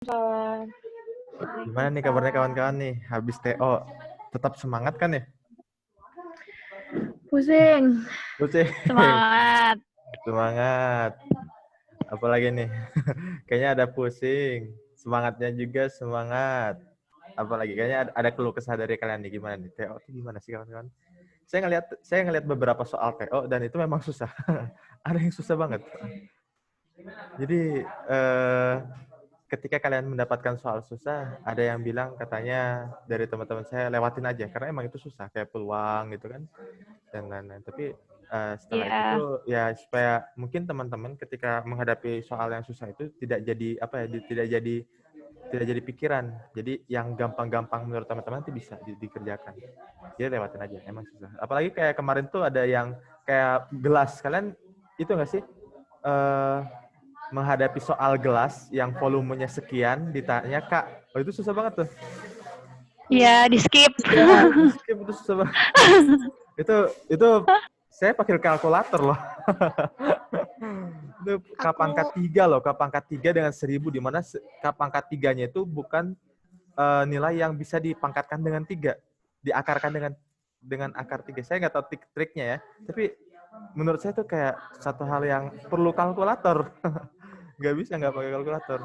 Waalaikumsalam. Gimana nih kabarnya kawan-kawan nih? Habis TO, tetap semangat kan ya? Pusing. Pusing. Semangat. Semangat. Apalagi nih? Kayaknya ada pusing. Semangatnya juga semangat. Apalagi kayaknya ada keluh kesah dari kalian nih. Gimana nih? TO itu gimana sih kawan-kawan? Saya ngelihat beberapa soal TO dan itu memang susah. Ada yang susah banget. Jadi ketika kalian mendapatkan soal susah, ada yang bilang katanya dari teman-teman saya lewatin aja karena emang itu susah kayak peluang gitu kan dan lain-lain. Tapi setelah itu ya supaya mungkin teman-teman ketika menghadapi soal yang susah itu tidak jadi tidak jadi pikiran. Jadi yang gampang-gampang menurut teman-teman itu bisa dikerjakan. Jadi lewatin aja, emang susah. Apalagi kayak kemarin tuh ada yang kayak gelas. Kalian itu nggak sih? Menghadapi soal gelas yang volumenya sekian ditanya Kak, oh itu susah banget tuh. Iya, di skip. Ya, di skip itu susah banget. itu saya pakai kalkulator loh. Itu K pangkat 3 loh, K pangkat 3 dengan 1000 di mana K pangkat 3-nya itu bukan nilai yang bisa dipangkatkan dengan 3, diakarkan dengan akar 3. Saya nggak tahu triknya ya, tapi menurut saya itu kayak satu hal yang perlu kalkulator. Nggak bisa nggak pakai kalkulator.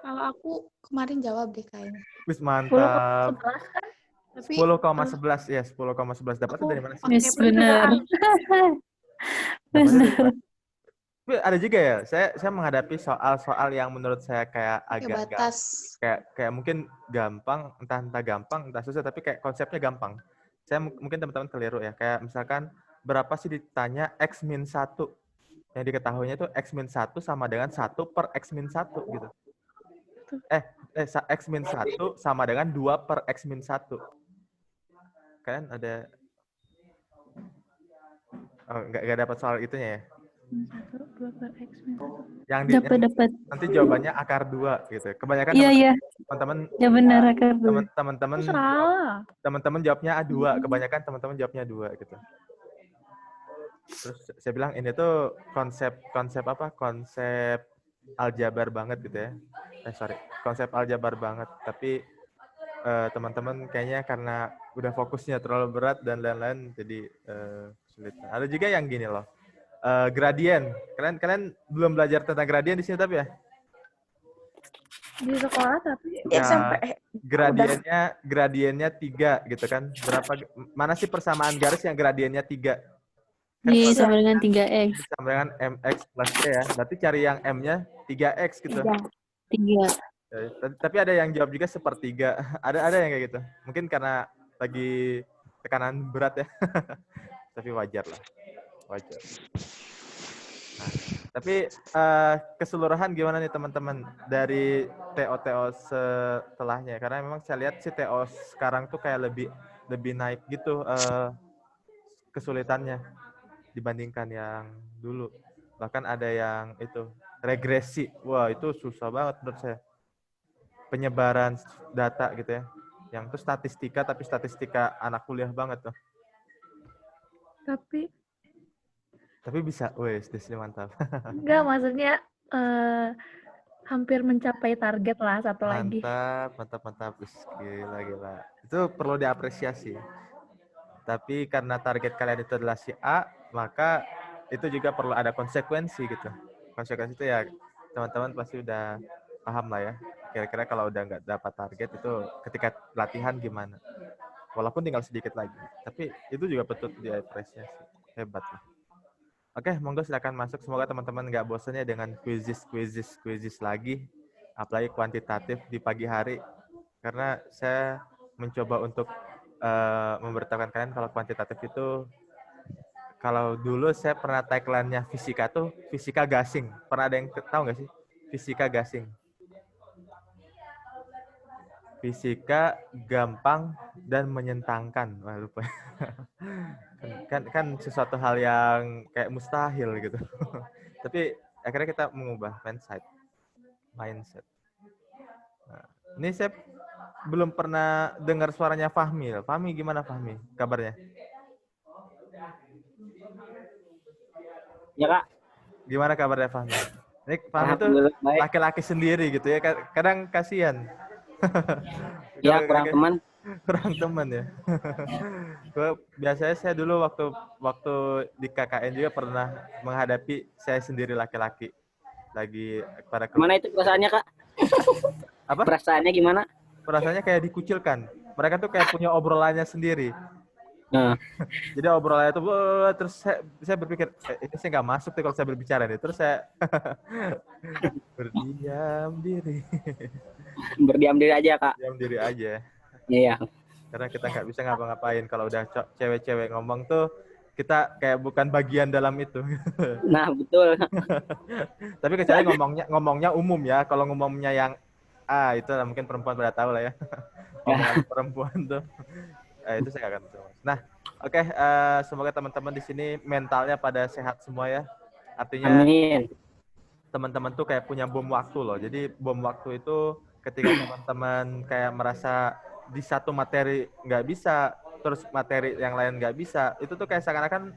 Kalau aku kemarin jawab deh kayaknya. Wis mantap. 10,11 kan? 10,11 ya, 10,11 dapatnya dari mana sih? Yes, benar. Dapatnya dari mana? Tapi ada juga ya, saya menghadapi soal-soal yang menurut saya kayak agak batas. Kayak mungkin gampang, entah gampang, entah susah, tapi kayak konsepnya gampang. Saya mungkin teman-teman keliru ya, kayak misalkan berapa sih ditanya X min 1? Yang diketahuinya itu X min 1 sama dengan 1 per X min 1 gitu. X min 1 sama dengan 2 per X min 1. Kalian ada... Oh, nggak dapat soal itunya ya? 1, 2 per X min 1. Yang dapat. Nanti jawabannya akar 2 gitu. Kebanyakan teman-teman Ya benar akar 2. Teman-teman jawabnya A2, kebanyakan teman-teman jawabnya 2 gitu. Terus saya bilang ini tuh konsep apa? Konsep aljabar banget gitu ya. Konsep aljabar banget. Tapi teman-teman kayaknya karena udah fokusnya terlalu berat dan lain-lain jadi sulit. Ada juga yang gini loh. Gradien. Kalian belum belajar tentang gradien di sini tapi ya? Di sekolah tapi ya, gradiennya 3 gitu kan. Mana sih persamaan garis yang gradiennya 3? Iya, sama dengan 3X. Sama dengan MX plus C ya. Berarti cari yang M-nya 3X gitu. 3. Tapi ada yang jawab juga sepertiga. Ada yang kayak gitu. Mungkin karena lagi tekanan berat ya. Tapi wajar lah. Wajar. Nah, tapi keseluruhan gimana nih teman-teman dari TO setelahnya? Karena memang saya lihat si TO sekarang tuh kayak lebih naik gitu kesulitannya dibandingkan yang dulu. Bahkan ada yang itu regresi. Wah, itu susah banget menurut saya. Penyebaran data gitu ya. Yang itu statistika tapi statistika anak kuliah banget tuh. Tapi bisa, wes, mantap. Enggak, maksudnya hampir mencapai target lah satu lagi. Mantap. Gila. Itu perlu diapresiasi. Tapi karena target kalian itu adalah si A, maka itu juga perlu ada konsekuensi gitu. Konsekuensi itu ya teman-teman pasti udah paham lah ya. Kira-kira kalau udah nggak dapat target itu ketika latihan gimana. Walaupun tinggal sedikit lagi. Tapi itu juga patut diapresiasi. Hebat lah. Oke, monggo silakan masuk. Semoga teman-teman nggak bosannya dengan quizzes lagi. Apalagi kuantitatif di pagi hari. Karena saya mencoba untuk memberitahukan kalian kalau kuantitatif itu, kalau dulu saya pernah tagline-nya fisika tuh fisika gasing. Pernah ada yang tahu nggak sih? Fisika gasing. Fisika gampang dan menyenangkan. Wah, lupa. kan sesuatu hal yang kayak mustahil gitu. Tapi akhirnya kita mengubah mindset. Nah, ini saya belum pernah dengar suaranya Fahmi. Fahmi gimana Fahmi? Kabarnya? Ya Kak. Gimana kabarnya Fahmi? Ini paham itu Alhamdulillah baik. laki-laki sendiri gitu ya. Kadang kasihan. Ya, kurang teman. Kurang teman ya. Biasanya saya dulu waktu di KKN juga pernah menghadapi saya sendiri laki-laki lagi pada Gimana itu perasaannya, Kak? Apa? Perasaannya gimana? Perasaannya kayak dikucilkan. Mereka tuh kayak punya obrolannya sendiri. Nah, Jadi obrolannya tuh terus saya berpikir ini saya nggak masuk tuh kalau saya berbicara nih. Terus saya berdiam diri. berdiam diri aja, Kak. Diam diri aja. Iya. Karena kita nggak bisa ngapa-ngapain. Kalau udah cewek-cewek ngomong tuh, kita kayak bukan bagian dalam itu. Nah, betul. Tapi kecuali ngomongnya umum ya. Kalau ngomongnya yang itu mungkin perempuan pada tahu lah ya. Omongan perempuan tuh. Itu saya nggak akan tahu. Nah, oke. Semoga teman-teman di sini mentalnya pada sehat semua ya. Artinya Amin. teman-teman tuh kayak punya bom waktu loh. Jadi bom waktu itu ketika teman-teman kayak merasa di satu materi nggak bisa, terus materi yang lain nggak bisa, itu tuh kayak seakan-akan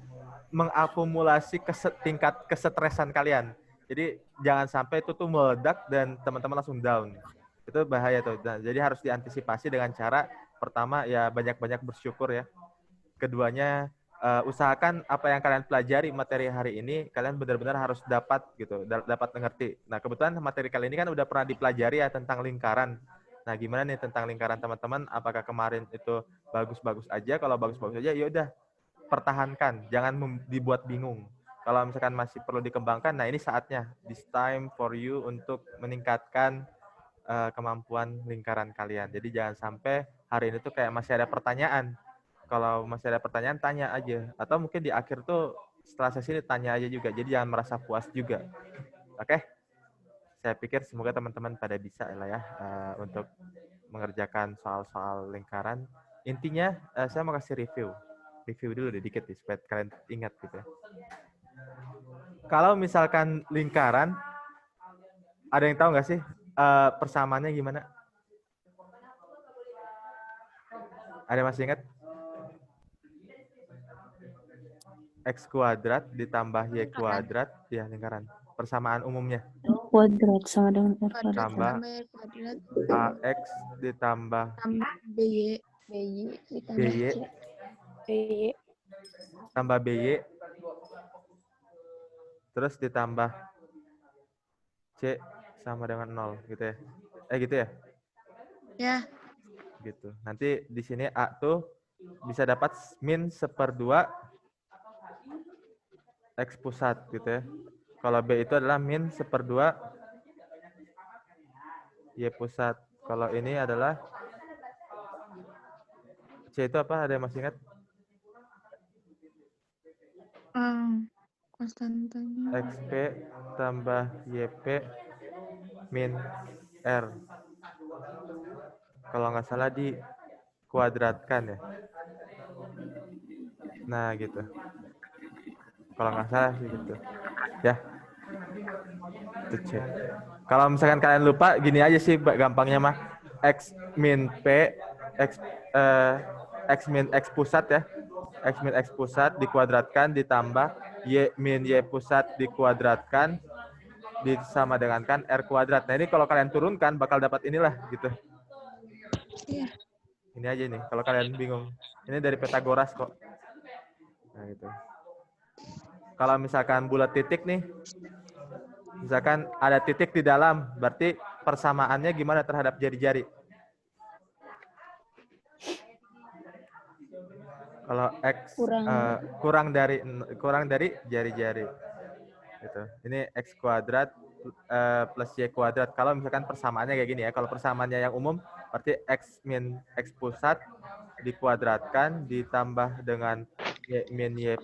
mengakumulasi tingkat kesetresan kalian. Jadi jangan sampai itu tuh meledak dan teman-teman langsung down. Itu bahaya tuh. Nah, jadi harus diantisipasi dengan cara pertama ya banyak-banyak bersyukur ya. Keduanya usahakan apa yang kalian pelajari materi hari ini kalian benar-benar harus dapat gitu, dapat mengerti. Nah, kebetulan materi kali ini kan udah pernah dipelajari ya tentang lingkaran. Nah, gimana nih tentang lingkaran teman-teman? Apakah kemarin itu bagus-bagus aja? Kalau bagus-bagus aja ya udah pertahankan, jangan dibuat bingung. Kalau misalkan masih perlu dikembangkan, nah ini saatnya. This time for you untuk meningkatkan kemampuan lingkaran kalian. Jadi jangan sampai hari ini tuh kayak masih ada pertanyaan. Kalau masih ada pertanyaan, tanya aja. Atau mungkin di akhir tuh setelah sesi ini tanya aja juga. Jadi jangan merasa puas juga. Oke? Saya pikir semoga teman-teman pada bisa lah ya untuk mengerjakan soal-soal lingkaran. Intinya saya mau kasih review. Review dulu dikit nih, supaya kalian ingat gitu ya. Kalau misalkan lingkaran, ada yang tahu nggak sih persamaannya gimana? Ada yang masih ingat? X kuadrat ditambah Y kuadrat, ya lingkaran. Persamaan umumnya. Kuadrat sama dengan R kuadrat. Tambah AX ditambah BY ditambah BY BY tambah BY terus ditambah C sama dengan 0 gitu ya. Gitu ya? ya. Gitu. Nanti di sini A tuh bisa dapat min 1/2 X pusat gitu ya. Kalau B itu adalah min 1/2 Y pusat. Kalau ini adalah C itu apa? Ada yang masih ingat? Konstantanya XP tambah YP min R. Kalau nggak salah dikuadratkan ya. Nah gitu. Kalau nggak salah sih gitu. Ya. Itu C. Kalau misalkan kalian lupa, gini aja sih gampangnya mah. X min P, X min X pusat ya. X min X pusat dikuadratkan ditambah Y min Y pusat dikuadratkan sama dengan kan R kuadrat. Nah ini kalau kalian turunkan bakal dapat inilah gitu. Iya. Ini aja nih kalau kalian bingung. Ini dari Pythagoras kok. Nah gitu. Kalau misalkan bulat titik nih, misalkan ada titik di dalam, berarti persamaannya gimana terhadap jari-jari? Kalau X kurang dari jari-jari. Gitu. Ini X kuadrat plus Y kuadrat. Kalau misalkan persamaannya kayak gini ya. Kalau persamaannya yang umum, berarti X min X pusat dikuadratkan ditambah dengan Y min Y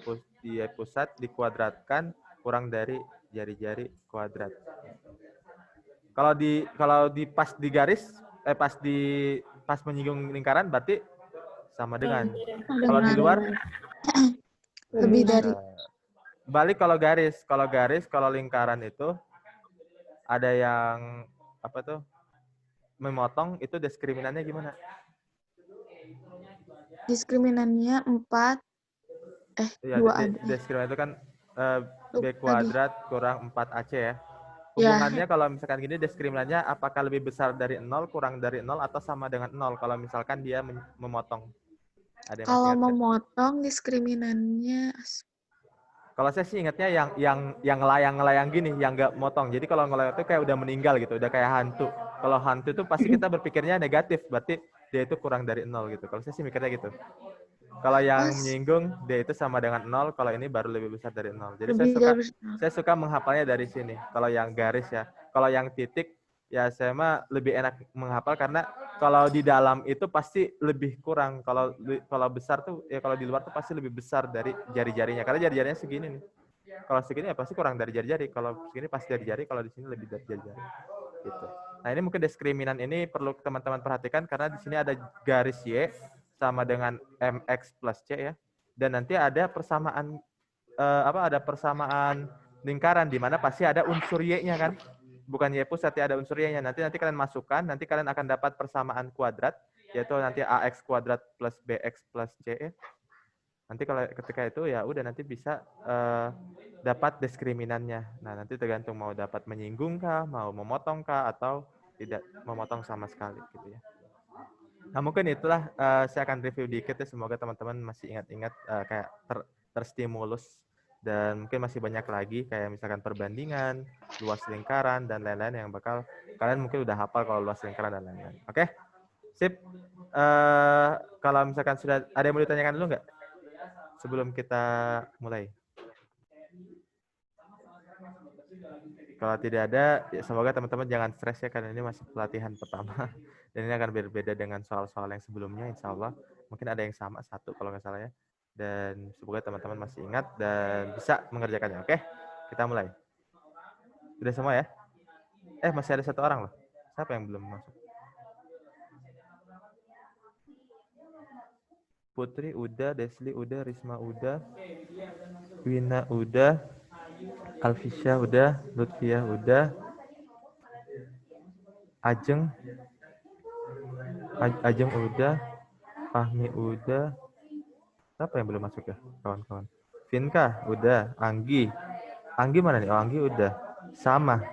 pusat dikuadratkan kurang dari jari-jari kuadrat. Kalau di pas di garis, pas menyinggung lingkaran berarti sama dengan. Kalau di luar lebih dari balik kalau lingkaran itu ada yang apa tuh memotong, itu diskriminannya gimana? diskriminannya 4 Ya, 2 ada. diskriminan itu kan B kuadrat kurang 4AC ya. hubungannya kalau misalkan gini diskriminannya apakah lebih besar dari 0, kurang dari 0, atau sama dengan 0 kalau misalkan dia memotong. Ada yang masih Kalau ingat nggak? memotong diskriminannya Kalau saya sih ingatnya yang ngelayang gini, yang nggak motong. Jadi kalau ngelayang itu kayak udah meninggal gitu, udah kayak hantu. Kalau hantu itu pasti kita berpikirnya negatif, berarti dia itu kurang dari 0 gitu. Kalau saya sih mikirnya gitu. Kalau yang menyinggung, dia itu sama dengan 0, kalau ini baru lebih besar dari 0. Jadi lebih dari saya suka menghafalnya dari sini. Kalau yang garis ya. Kalau yang titik, ya saya mah lebih enak menghafal karena kalau di dalam itu pasti lebih kurang. Kalau besar tuh, ya kalau di luar tuh pasti lebih besar dari jari-jarinya. Karena jari-jarinya segini nih. Kalau segini ya pasti kurang dari jari-jari. Kalau segini pasti dari jari, kalau di sini lebih dari jari-jari. Gitu. Nah ini mungkin diskriminan ini perlu teman-teman perhatikan karena di sini ada garis Y sama dengan MX plus C ya. Dan nanti ada persamaan ada persamaan lingkaran di mana pasti ada unsur Y-nya kan. Bukan Y pusat ya, ada unsur Y-nya. Nanti kalian masukkan, nanti kalian akan dapat persamaan kuadrat yaitu nanti AX kuadrat plus BX plus C ya. Nanti kalau ketika itu ya udah nanti bisa dapat diskriminannya. Nah, nanti tergantung mau dapat menyinggung kah, mau memotong kah atau tidak memotong sama sekali gitu ya. Nah, mungkin itulah saya akan review dikit ya. Semoga teman-teman masih ingat-ingat kayak terstimulus dan mungkin masih banyak lagi kayak misalkan perbandingan, luas lingkaran dan lain-lain yang bakal kalian mungkin udah hafal kalau luas lingkaran dan lain-lain. Oke? Sip. Kalau misalkan sudah ada yang mau ditanyakan dulu nggak? Sebelum kita mulai. Kalau tidak ada, ya semoga teman-teman jangan stres ya, karena ini masih pelatihan pertama. Dan ini akan berbeda dengan soal-soal yang sebelumnya, insya Allah. Mungkin ada yang sama, satu kalau nggak salah ya. Dan semoga teman-teman masih ingat dan bisa mengerjakannya. Oke, kita mulai. Sudah semua ya? Masih ada satu orang loh. Siapa yang belum masuk? Putri udah, Desli udah, Risma udah, Wina udah, Alfisya udah, Lutfiah udah, Ajeng udah, Fahmi udah. Siapa yang belum masuk ya, kawan-kawan? Vinka udah, Anggi mana nih? Oh, Anggi udah. Sama.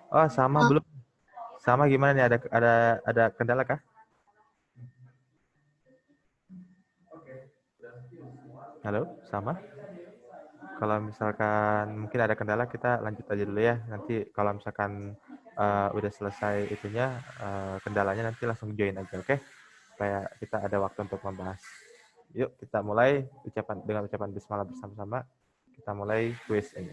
Oh, sama belum. Sama gimana nih? Ada kendala kah? Halo, sama? Kalau misalkan mungkin ada kendala, kita lanjut aja dulu ya. Nanti kalau misalkan udah selesai itunya, kendalanya nanti langsung join aja, oke? Supaya kita ada waktu untuk membahas. Yuk, kita mulai dengan ucapan bismillah bersama-sama. Kita mulai quiz ini.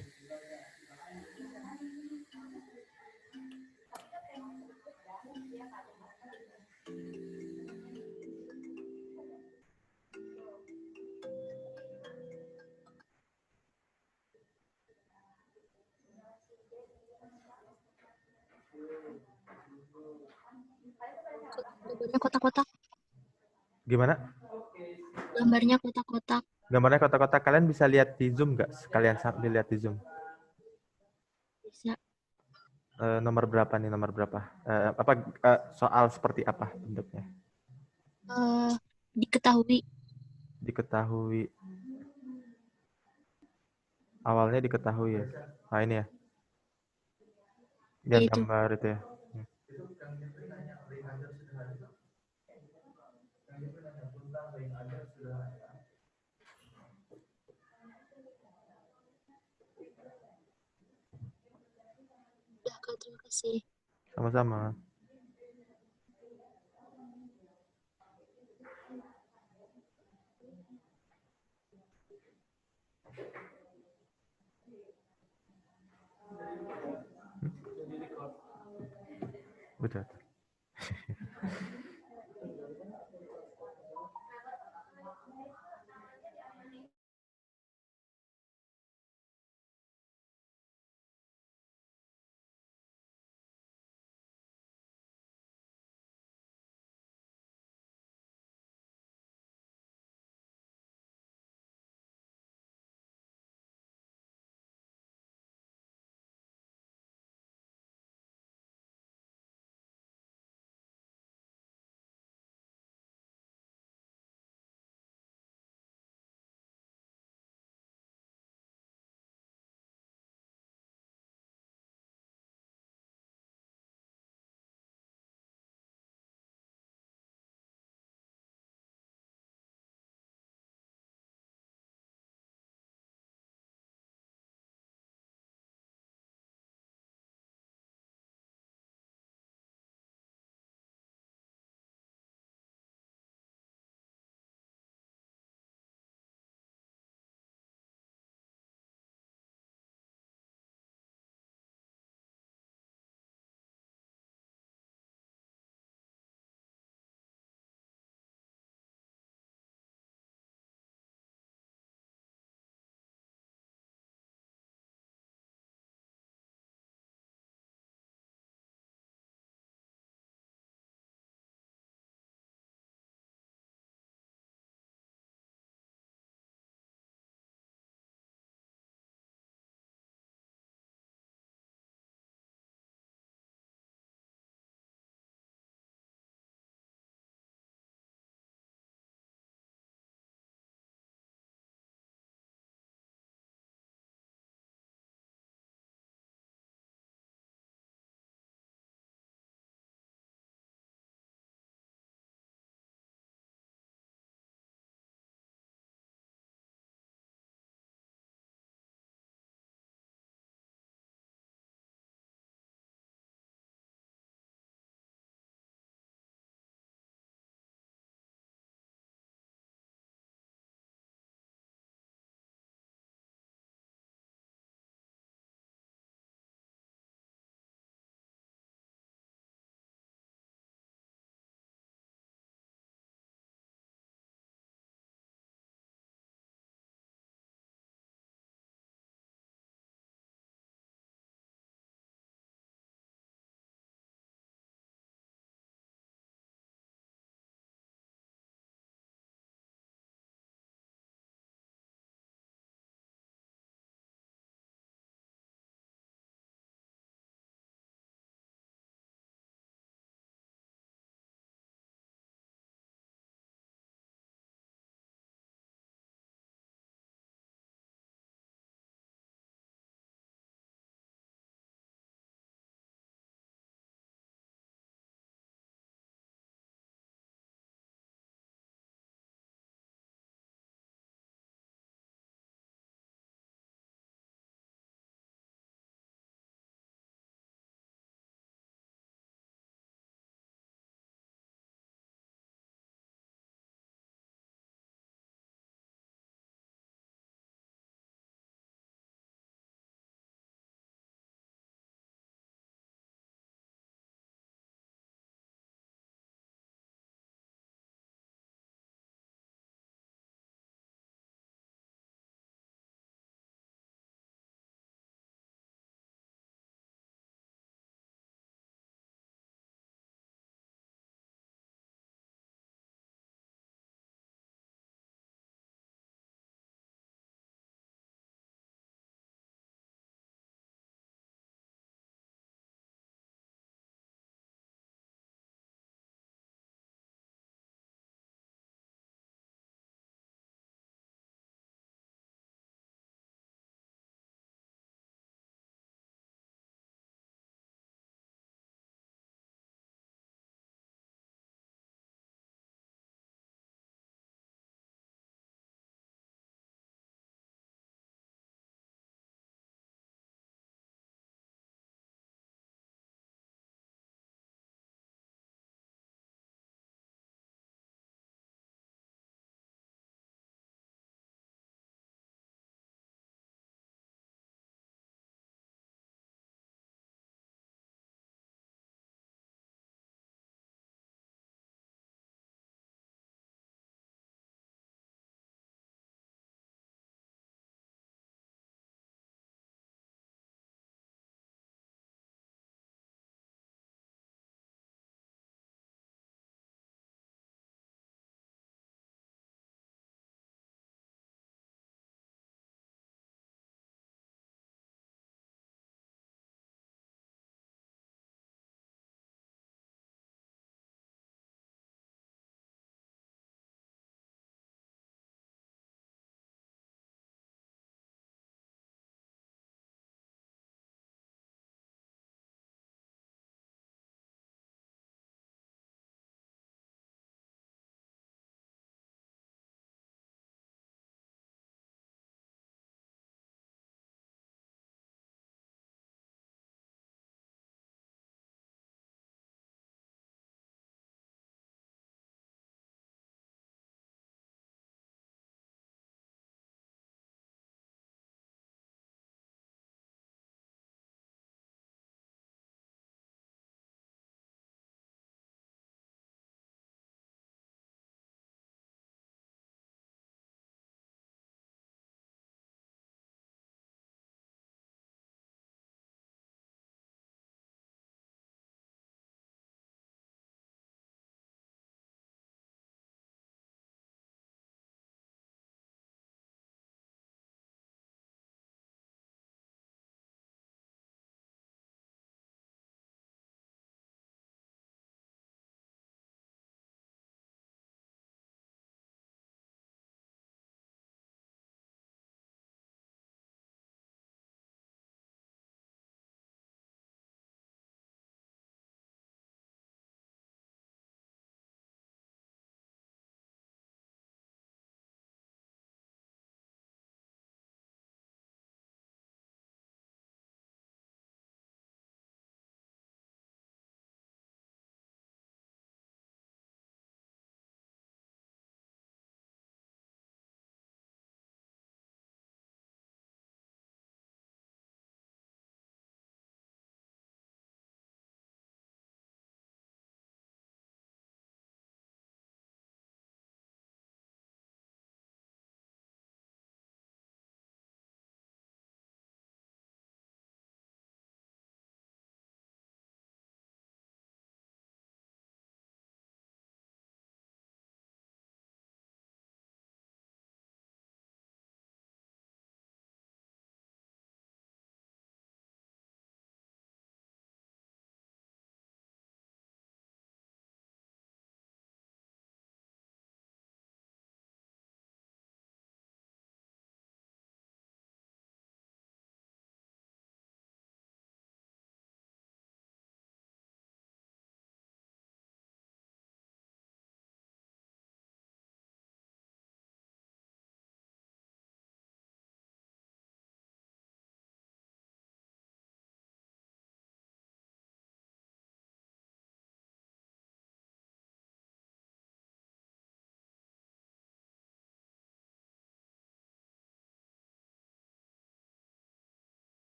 Gambarnya kotak-kotak. Gimana? Gambarnya kotak-kotak. Gambarnya kotak-kotak. Kalian bisa lihat di Zoom nggak? Kalian sambil lihat di Zoom. Bisa. Nomor berapa nih? Nomor berapa? Soal seperti apa bentuknya? Diketahui. Diketahui. Awalnya diketahui ya. Nah ini ya. Yang gambar itu ya. Ya, Kak, terima kasih. Sama-sama. Udah.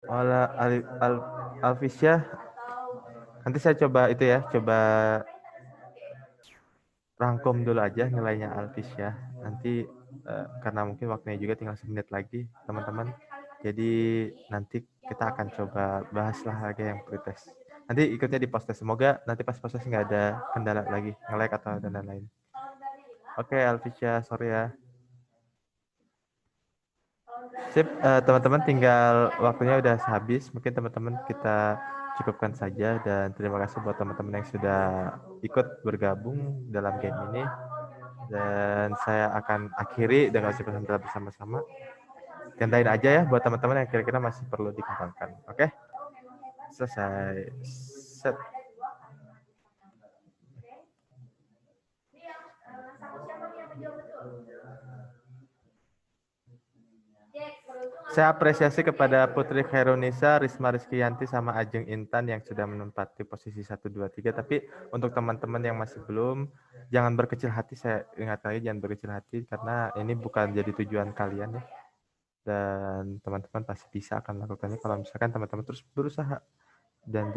Olah Alfisyah, nanti saya coba itu ya, coba rangkum dulu aja nilainya Alfisyah. Nanti karena mungkin waktunya juga tinggal 1 menit lagi, teman-teman. Jadi nanti kita akan coba bahaslah lagi yang pretest. Nanti ikutnya di post test. Semoga nanti pas post test nggak ada kendala lagi, nge-lag atau dan lain-lain. Oke, Alfisyah, sorry ya. Sip, teman-teman tinggal waktunya udah habis. Mungkin teman-teman kita cukupkan saja dan terima kasih buat teman-teman yang sudah ikut bergabung dalam game ini. Dan saya akan akhiri dengan ucapan hamdalah bersama-sama. Gandain aja ya buat teman-teman yang kira-kira masih perlu dikembangkan. Oke? Selesai. Set. Saya apresiasi kepada Putri Khairunisa, Risma Rizkyanti, sama Ajeng Intan yang sudah menempati posisi 1, 2, 3. Tapi untuk teman-teman yang masih belum, jangan berkecil hati. Saya ingat lagi, jangan berkecil hati karena ini bukan jadi tujuan kalian ya. Dan teman-teman pasti bisa akan melakukannya kalau misalkan teman-teman terus berusaha. Dan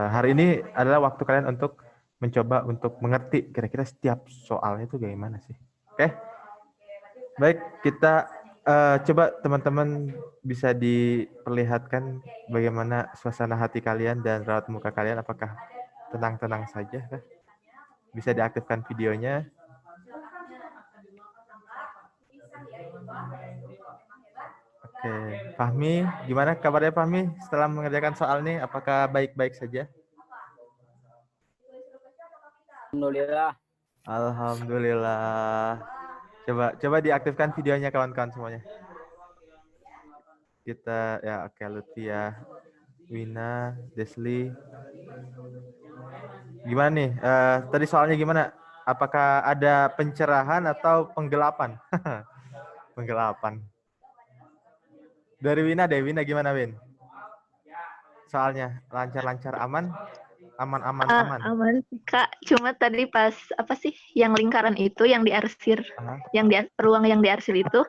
hari ini adalah waktu kalian untuk mencoba untuk mengerti kira-kira setiap soalnya itu bagaimana sih. Oke? Baik, kita coba teman-teman bisa diperlihatkan bagaimana suasana hati kalian dan raut muka kalian, apakah tenang-tenang saja? Bisa diaktifkan videonya. Oke, Fahmi, gimana kabarnya Fahmi setelah mengerjakan soal ini? Apakah baik-baik saja? Alhamdulillah. Alhamdulillah. Coba diaktifkan videonya kawan-kawan semuanya. Kita ya oke, Lutia, Wina, Desli. Gimana nih? Tadi soalnya gimana? Apakah ada pencerahan atau penggelapan? Penggelapan. Dari Wina deh, Wina gimana Win? Soalnya lancar-lancar, aman? Aman. Aman sih Kak, cuma tadi pas apa sih yang lingkaran itu yang diarsir, yang peluang yang diarsir itu,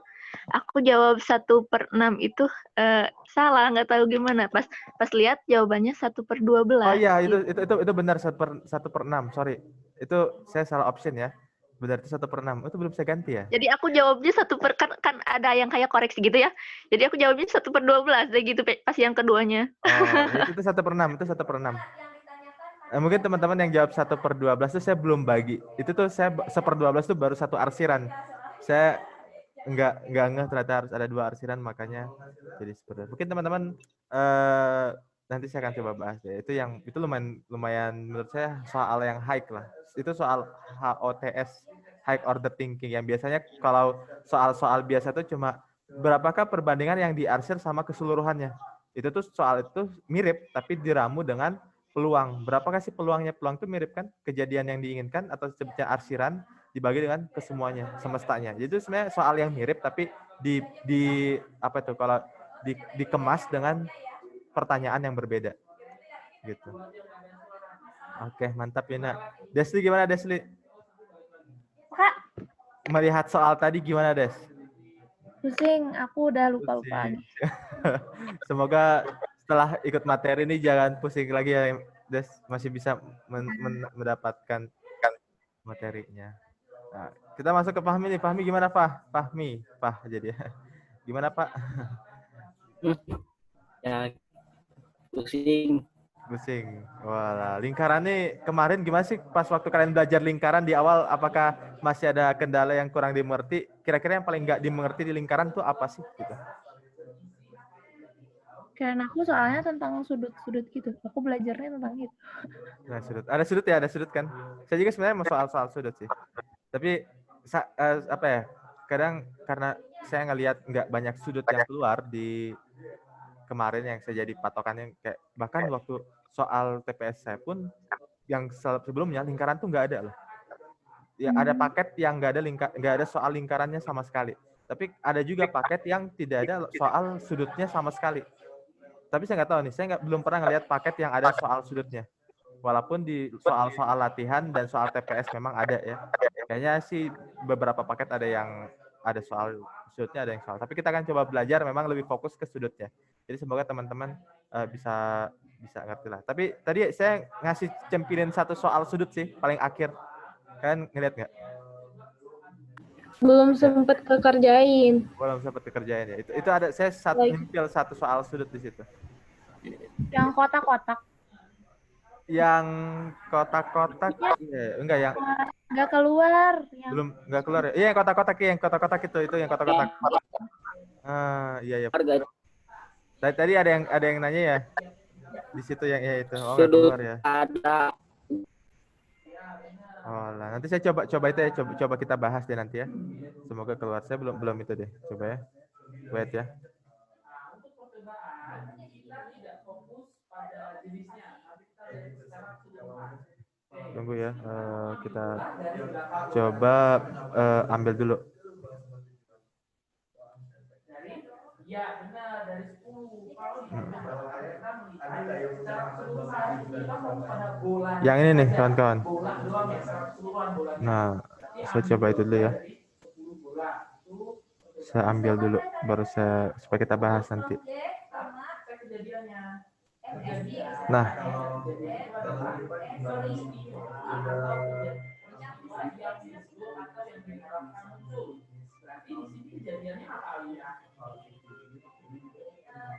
aku jawab 1/6 itu salah, nggak tahu gimana. Pas lihat jawabannya 1/12. Oh iya, gitu. itu benar 1/6. Sorry, itu saya salah option ya. Benar itu 1/6. Itu belum saya ganti ya. Jadi aku jawabnya kan ada yang kayak koreksi gitu ya. Jadi aku jawabnya 1/12 deh gitu pas yang keduanya. Oh, itu 1/6, itu 1/6. Mungkin teman-teman yang jawab 1/12 itu saya belum bagi. Itu tuh saya 1/12 itu baru 1 arsiran. Saya enggak ngeh ternyata harus ada 2 arsiran, makanya jadi seperti itu. Mungkin teman-teman nanti saya akan coba bahas ya. Itu lumayan menurut saya soal yang high lah. Itu soal HOTS, high order thinking, yang biasanya kalau soal-soal biasa itu cuma berapakah perbandingan yang diarsir sama keseluruhannya. Itu tuh soal itu mirip tapi diramu dengan peluang. Berapakah sih peluangnya? Peluang itu mirip kan? Kejadian yang diinginkan atau sebutnya arsiran dibagi dengan kesemuanya, semestanya. Jadi itu sebenarnya soal yang mirip tapi di apa itu kalau dikemas dengan pertanyaan yang berbeda. Gitu. Oke, mantap Wina. Desli gimana Desli? Kak, Melihat soal tadi gimana Des? pusing, aku udah lupa-lupa. Semoga setelah ikut materi ini jangan pusing lagi ya Des, masih bisa mendapatkan materinya. Nah, kita masuk ke Fahmi nih. Fahmi gimana Pak? Fahmi, jadi ya. Gimana Pak? Ya, pusing. Pusing. Walah, lingkaran nih kemarin gimana sih pas waktu kalian belajar lingkaran di awal, apakah masih ada kendala yang kurang dimengerti? Kira-kira yang paling nggak dimengerti di lingkaran tuh apa sih? Gitu. Karena aku soalnya tentang sudut-sudut gitu. Aku belajarnya tentang itu. Nah, sudut. Ada sudut kan? Saya juga sebenarnya mau soal sudut sih. Tapi apa ya? Kadang karena saya ngelihat nggak banyak sudut yang keluar di kemarin yang saya jadi patokannya, kayak bahkan waktu soal TPS saya pun yang sebelumnya lingkaran tuh nggak ada loh. Ya ada paket yang nggak ada soal lingkarannya sama sekali. Tapi ada juga paket yang tidak ada soal sudutnya sama sekali. Tapi saya nggak tahu nih, saya belum pernah ngelihat paket yang ada soal sudutnya. Walaupun di soal latihan dan soal TPS memang ada ya. Kayaknya sih beberapa paket ada yang ada soal sudutnya ada yang soal. Tapi kita akan coba belajar memang lebih fokus ke sudutnya. Jadi semoga teman-teman bisa ngerti lah. Tapi tadi saya ngasih cempilin satu soal sudut sih paling akhir. Kalian ngeliat nggak? Belum sempat kekerjain. Belum sempat dikerjain ya. Itu ada saya nyempil satu soal sudut di situ. Yang kotak-kotak. Yang kotak-kotak enggak yang Nggak keluar. belum nggak keluar ya. Iya, yang kotak-kotak itu yang kotak-kotak. Iya. Harga Tadi ada yang nanya ya. Di situ yang ya itu. Oh, nggak sudut keluar ya. ada. Oh lah, nanti saya coba itu ya, coba kita bahas deh nanti ya. Semoga keluar. Saya belum itu deh. Coba ya. Wait ya. Tunggu ya. Kita coba ambil dulu. Yang ini nih kawan-kawan. Nah, saya coba itu dulu ya. Saya ambil dulu, baru supaya kita bahas nanti. Nah,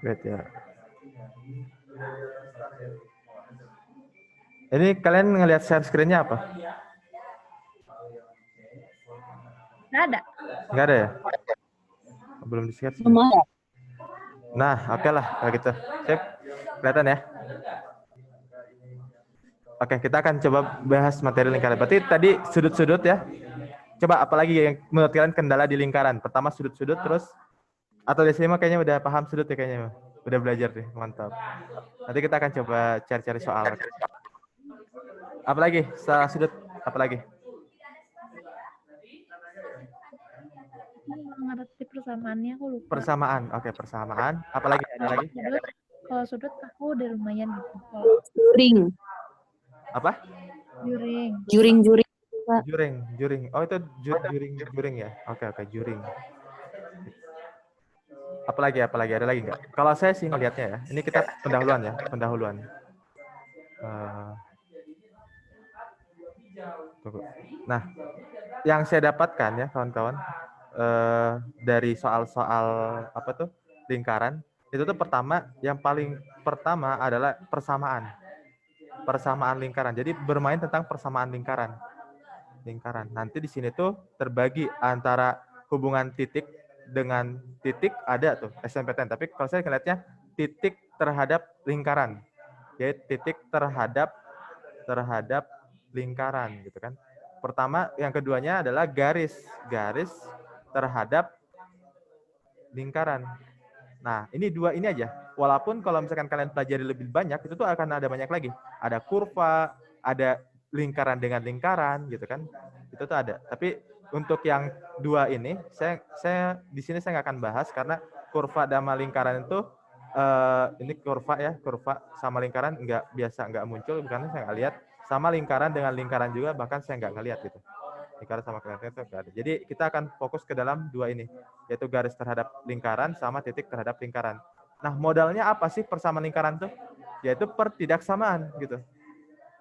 lihat ya. Ini kalian ngelihat share screen-nya apa? Nggak ada. Nggak ada ya? Belum di-share. Nah, oke lah kalau gitu. Sip. Kelihatan ya? Oke, kita akan coba bahas materi lingkaran. Berarti tadi sudut-sudut ya. Coba apalagi yang menurut kalian kendala di lingkaran? Pertama sudut-sudut, terus atau di sini mah kayaknya udah paham sudut ya kayaknya. Udah belajar deh, mantap. Nanti kita akan coba cari-cari soal. Apalagi setelah sudut? Apalagi? Mengerti persamaannya aku lupa. Persamaan, oke persamaan. Apalagi ada lagi? Kalau sudut aku udah lumayan gitu. Juring. Apa? Juring. Juring. Oh itu juring ya. Oke, juring. Apalagi ada lagi nggak? Kalau saya sih ngelihatnya ya. Ini kita pendahuluan. Tunggu. Nah, yang saya dapatkan ya kawan-kawan dari soal-soal apa tuh lingkaran itu tuh yang paling pertama adalah persamaan lingkaran. Jadi bermain tentang persamaan lingkaran. Nanti di sini tuh terbagi antara hubungan titik dengan titik ada tuh SNMPTN. Tapi kalau saya ngeliatnya titik terhadap lingkaran, yaitu titik terhadap lingkaran gitu kan. Pertama, yang keduanya adalah garis terhadap lingkaran. Nah, ini dua ini aja. Walaupun kalau misalkan kalian pelajari lebih banyak, itu tuh akan ada banyak lagi. Ada kurva, ada lingkaran dengan lingkaran gitu kan. Itu tuh ada. Tapi untuk yang dua ini, saya di sini saya nggak akan bahas karena kurva sama lingkaran itu ini kurva sama lingkaran nggak muncul karena saya nggak lihat. Sama lingkaran dengan lingkaran juga bahkan saya nggak ngelihat gitu. Lingkaran sama lingkaran itu nggak ada. Jadi kita akan fokus ke dalam dua ini, yaitu garis terhadap lingkaran sama titik terhadap lingkaran. Nah, modalnya apa sih persamaan lingkaran tuh? Yaitu pertidaksamaan gitu.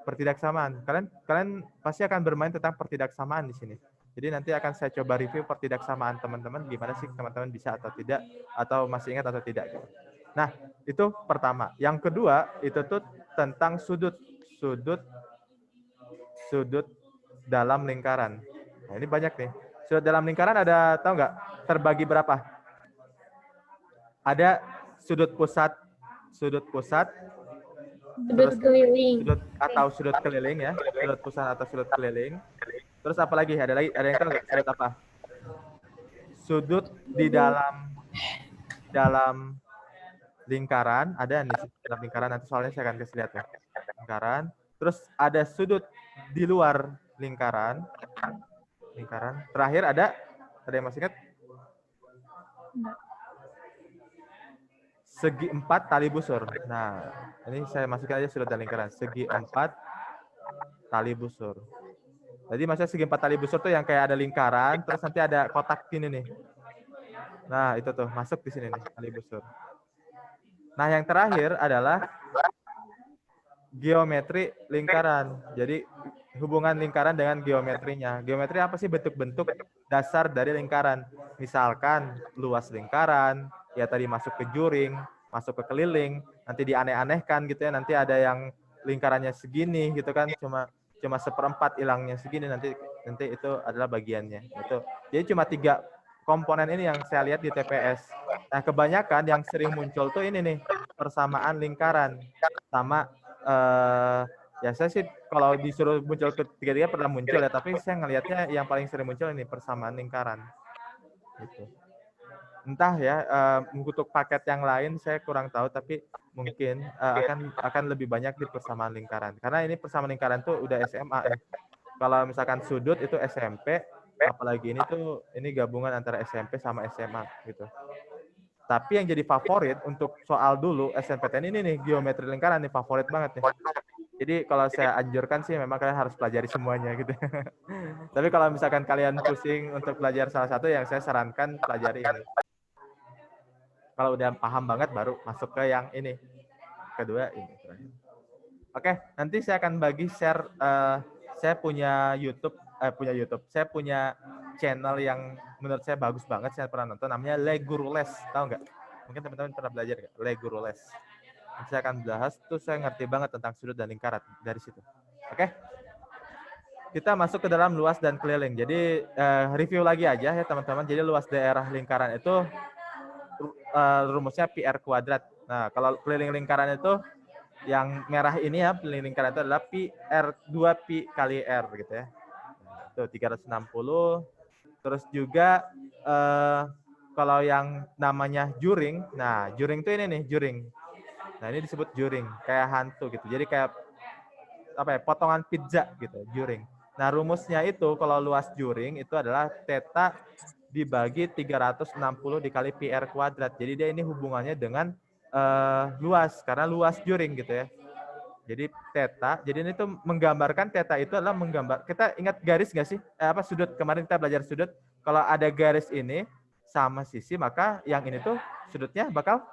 Pertidaksamaan. Kalian pasti akan bermain tentang pertidaksamaan di sini. Jadi nanti akan saya coba review pertidaksamaan teman-teman, gimana sih teman-teman bisa atau tidak, atau masih ingat atau tidak. Gitu. Nah, itu pertama. Yang kedua, itu tuh tentang sudut dalam lingkaran. Nah, ini banyak nih. Sudut dalam lingkaran ada, tahu nggak? Terbagi berapa? Ada sudut pusat, sudut keliling, sudut keliling ya, sudut pusat atau sudut keliling. Terus apa lagi? Ada yang tahu nggak sudut apa? Sudut di dalam lingkaran, ada nih dalam lingkaran, nanti soalnya saya akan kasih lihat ya. Lingkaran. Terus ada sudut di luar lingkaran. Terakhir ada yang masih ingat? Segi 4 tali busur. Nah, ini saya masukkan aja sudut dan lingkaran. Segi 4 tali busur. Jadi maksudnya segi 4 tali busur tuh yang kayak ada lingkaran, terus nanti ada kotak ini nih. Nah, itu tuh masuk di sini nih, kali busur. Nah, yang terakhir adalah geometri lingkaran. Jadi hubungan lingkaran dengan geometrinya. Geometri apa sih? Bentuk-bentuk dasar dari lingkaran. Misalkan luas lingkaran, ya tadi masuk ke juring, masuk ke keliling, nanti dianeh-anehkan gitu ya. Nanti ada yang lingkarannya segini gitu kan, cuma seperempat hilangnya segini, nanti itu adalah bagiannya. Itu. Jadi cuma 3 komponen ini yang saya lihat di TPS. Nah, kebanyakan yang sering muncul tuh ini nih, persamaan lingkaran sama ya saya sih kalau disuruh muncul ketiga-tiga pernah muncul ya, tapi saya ngelihatnya yang paling sering muncul ini persamaan lingkaran. Gitu. Entah ya, untuk paket yang lain saya kurang tahu, tapi mungkin akan lebih banyak di persamaan lingkaran. Karena ini persamaan lingkaran tuh udah SMA ya. Kalau misalkan sudut itu SMP, apalagi ini gabungan antara SMP sama SMA gitu. Tapi yang jadi favorit untuk soal dulu SNPTN ini nih, geometri lingkaran nih favorit banget nih. Jadi kalau saya anjurkan sih memang kalian harus pelajari semuanya gitu. Tapi kalau misalkan kalian pusing untuk belajar salah satu, yang saya sarankan pelajari ini. Kalau udah paham banget baru masuk ke yang ini. Kedua ini. Oke, nanti saya akan bagi share. Saya punya YouTube. Saya punya channel yang menurut saya bagus banget. Saya pernah nonton. Namanya Legurules. Tahu nggak? Mungkin teman-teman pernah belajar nggak? Legurules. Saya akan bahas tuh, saya ngerti banget tentang sudut dan lingkaran dari situ. Oke? Kita masuk ke dalam luas dan keliling. Jadi review lagi aja ya teman-teman. Jadi luas daerah lingkaran itu rumusnya PR kuadrat. Nah, kalau keliling lingkaran itu yang merah ini ya, keliling lingkaran itu adalah PR 2Pi kali R gitu ya. Itu 360. Terus juga kalau yang namanya juring, nah juring itu ini nih, juring. Nah, ini disebut juring, kayak hantu gitu. Jadi kayak apa ya, potongan pizza gitu, juring. Nah, rumusnya itu kalau luas juring itu adalah theta dibagi 360 dikali PR kuadrat. Jadi dia ini hubungannya dengan luas, karena luas juring gitu ya. Jadi theta, jadi ini tuh menggambarkan theta itu adalah menggambar. Kita ingat garis nggak sih? Sudut, kemarin kita belajar sudut. Kalau ada garis ini sama sisi, maka yang ini tuh sudutnya bakal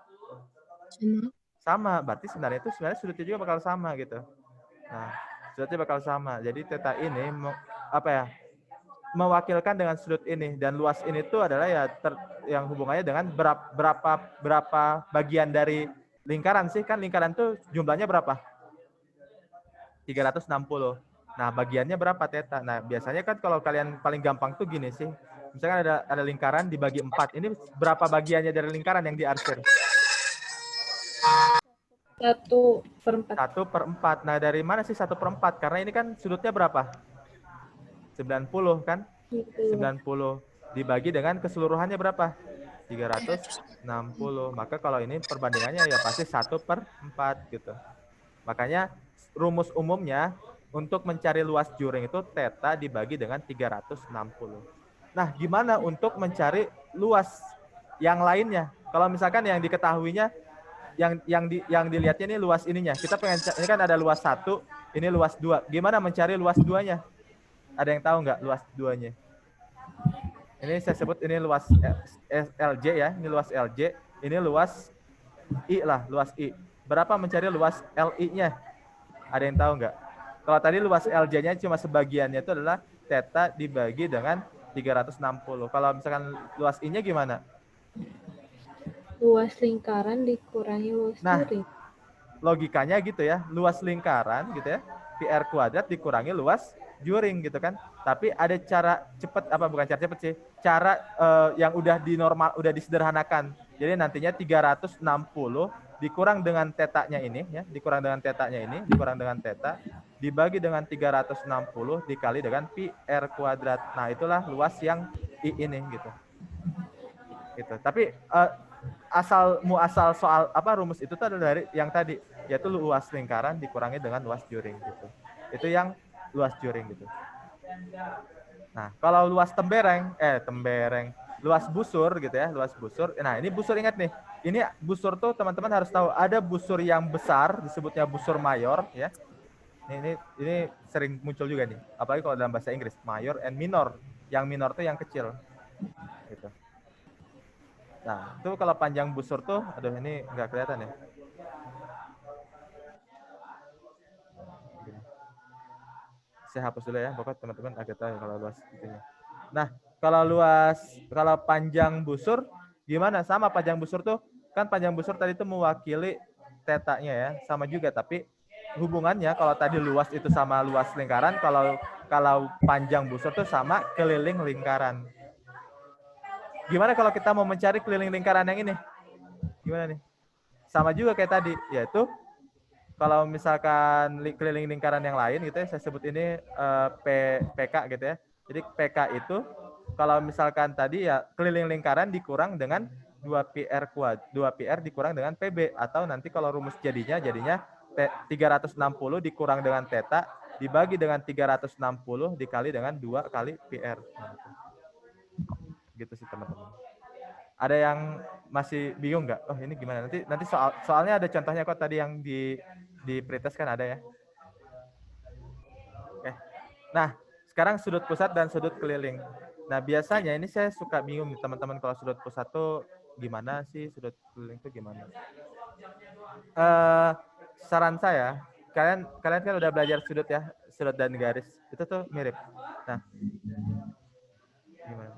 sama. Berarti sebenarnya sudutnya juga bakal sama gitu. Nah, sudutnya bakal sama. Jadi theta ini mewakilkan dengan sudut ini, dan luas ini tuh adalah ya yang hubungannya dengan berapa bagian dari lingkaran sih? Kan lingkaran tuh jumlahnya berapa? 360. Nah, bagiannya berapa theta? Nah, biasanya kan kalau kalian paling gampang tuh gini sih. Misalkan ada lingkaran dibagi 4. Ini berapa bagiannya dari lingkaran yang diarsir? 1/4. 1/4. Nah, dari mana sih 1/4? Karena ini kan sudutnya berapa? 90 kan? 90 dibagi dengan keseluruhannya berapa? 360. Maka kalau ini perbandingannya ya pasti 1/4 gitu. Makanya rumus umumnya untuk mencari luas juring itu theta dibagi dengan 360. Nah, gimana untuk mencari luas yang lainnya? Kalau misalkan yang diketahuinya, yang dilihatnya ini luas ininya. Kita pengen, ini kan ada luas 1, ini luas 2. Gimana mencari luas 2-nya? Ada yang tahu nggak luas 2-nya? Ini saya sebut ini luas LJ ya, ini luas LJ, ini luas I lah, luas I. Berapa mencari luas LI-nya? Ada yang tahu nggak? Kalau tadi luas LJ-nya cuma sebagiannya itu adalah theta dibagi dengan 360. Kalau misalkan luas I-nya gimana? Luas lingkaran dikurangi luas juring. Logikanya gitu ya, luas lingkaran gitu ya, PR kuadrat dikurangi luas juring gitu kan. Tapi ada cara cepet, bukan cara cepet sih, cara yang udah disederhanakan. Jadi nantinya 360 dikurang dengan tetanya ini ya, dikurang dengan theta dibagi dengan 360 dikali dengan pi r kuadrat. Nah, itulah luas yang I ini gitu. Gitu. Tapi asal soal rumus itu tuh adalah dari yang tadi, yaitu luas lingkaran dikurangi dengan luas juring gitu. Itu yang luas juring gitu. Nah, kalau luas luas busur gitu ya, luas busur. Nah, ini busur, ingat nih. Ini busur tuh teman-teman harus tahu, ada busur yang besar disebutnya busur mayor ya. Ini sering muncul juga nih, apalagi kalau dalam bahasa Inggris, mayor and minor. Yang minor tuh yang kecil. Gitu. Nah, itu kalau panjang busur tuh, aduh ini nggak kelihatan ya. Gini. Saya hapus dulu ya, pokoknya teman-teman agak tahu kalau luas itunya. Nah, kalau panjang busur gimana? Sama panjang busur tuh, kan panjang busur tadi itu mewakili tetanya ya, sama juga. Tapi hubungannya kalau tadi luas itu sama luas lingkaran, kalau panjang busur tuh sama keliling lingkaran. Gimana kalau kita mau mencari keliling lingkaran yang ini? Gimana nih? Sama juga kayak tadi, yaitu kalau misalkan keliling lingkaran yang lain gitu ya, saya sebut ini PK gitu ya. Jadi PK itu kalau misalkan tadi ya keliling lingkaran dikurang dengan 2πr dikurang dengan PB, atau nanti kalau rumus jadinya 360 dikurang dengan theta dibagi dengan 360 dikali dengan 2 kali PR. Gitu sih teman-teman. Ada yang masih bingung nggak? Oh ini gimana? Nanti soalnya ada contohnya kok tadi yang di pretest kan ada ya. Oke. Nah, sekarang sudut pusat dan sudut keliling. Nah, biasanya ini saya suka bingung nih teman-teman, kalau sudut pusat tuh gimana sih, sudut keliling tuh gimana? Saran saya, kalian kan udah belajar sudut ya, sudut dan garis. Itu tuh mirip. Nah, gimana?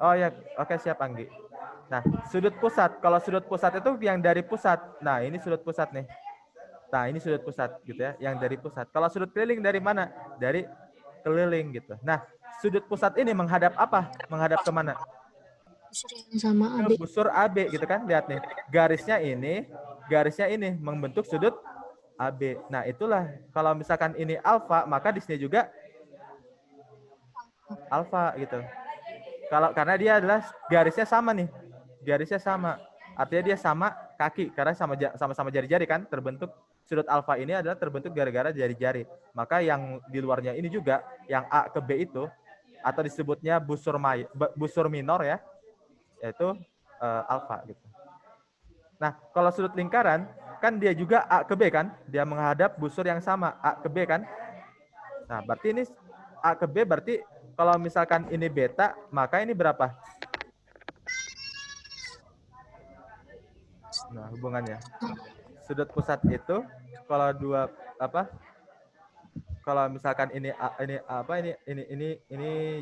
Oh ya, oke siap Anggi. Nah, sudut pusat. Kalau sudut pusat itu yang dari pusat. Nah, ini sudut pusat nih. Nah, ini sudut pusat gitu ya, yang dari pusat. Kalau sudut keliling dari mana? Dari keliling gitu. Nah, sudut pusat ini menghadap apa? Menghadap kemana? Busur yang sama AB. Ke busur AB gitu kan. Lihat nih, garisnya ini membentuk sudut AB. Nah, itulah kalau misalkan ini alfa, maka di sini juga alfa gitu. Karena dia adalah garisnya sama nih. Garisnya sama. Artinya dia sama kaki karena sama-sama jari-jari kan, terbentuk sudut alfa ini adalah terbentuk gara-gara jari-jari. Maka yang di luarnya ini juga yang A ke B itu atau disebutnya busur minor ya, yaitu alfa gitu. Nah, kalau sudut lingkaran kan dia juga A ke B kan, dia menghadap busur yang sama A ke B kan. Nah, berarti ini A ke B berarti kalau misalkan ini beta, maka ini berapa? Nah, hubungannya. Sudut pusat itu kalau kalau misalkan ini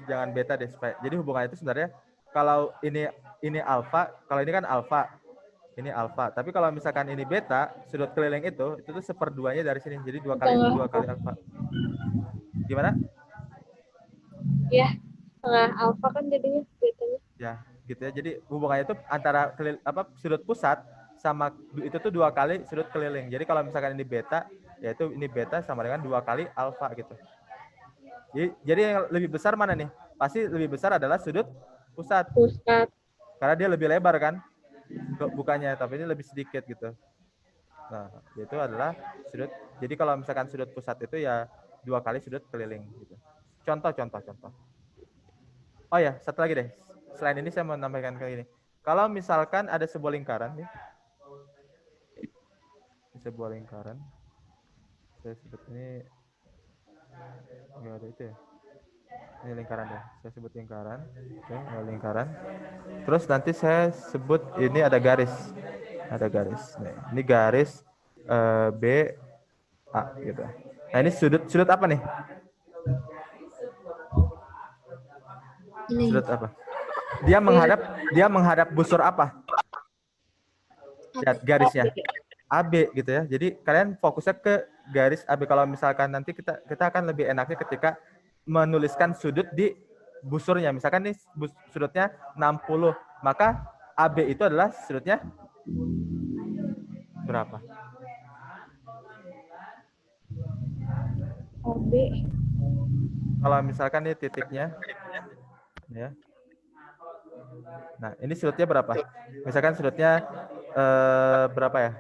jangan beta deh supaya. Jadi hubungannya itu sebenarnya kalau ini alfa, kalau ini kan alfa. Ini alfa. Tapi kalau misalkan ini beta, sudut keliling itu tuh seperduanya dari sini. Jadi dua kali alfa. Gimana? Ya, setengah alfa kan jadinya betanya. Ya, gitu ya. Jadi hubungannya itu antara sudut pusat sama itu tuh 2 kali sudut keliling. Jadi kalau misalkan ini beta, yaitu ini beta sama dengan 2 kali alfa gitu. Jadi yang lebih besar mana nih? Pasti lebih besar adalah sudut pusat. Karena dia lebih lebar kan? Bukannya, tapi ini lebih sedikit gitu. Nah, itu adalah sudut. Jadi kalau misalkan sudut pusat itu ya 2 kali sudut keliling gitu. Contoh. Oh ya, satu lagi deh. Selain ini saya mau menambahkan kayak gini. Kalau misalkan ada sebuah lingkaran nih. Sebuah lingkaran. Saya sebut ini enggak ada itu ya. Ini lingkaran ya. Saya sebut lingkaran. Oke, lingkaran. Terus nanti saya sebut ini ada garis. Ada garis. Nih, ini garis B A gitu. Nah, ini sudut apa nih? Sudut apa? Dia menghadap busur apa? Lihat garisnya. AB gitu ya. Jadi kalian fokusnya ke garis AB. Kalau misalkan nanti kita akan lebih enaknya ketika menuliskan sudut di busurnya. Misalkan nih sudutnya 60, maka AB itu adalah sudutnya berapa? AB. Kalau misalkan nih titiknya ya. Nah, ini sudutnya berapa? Misalkan sudutnya berapa ya?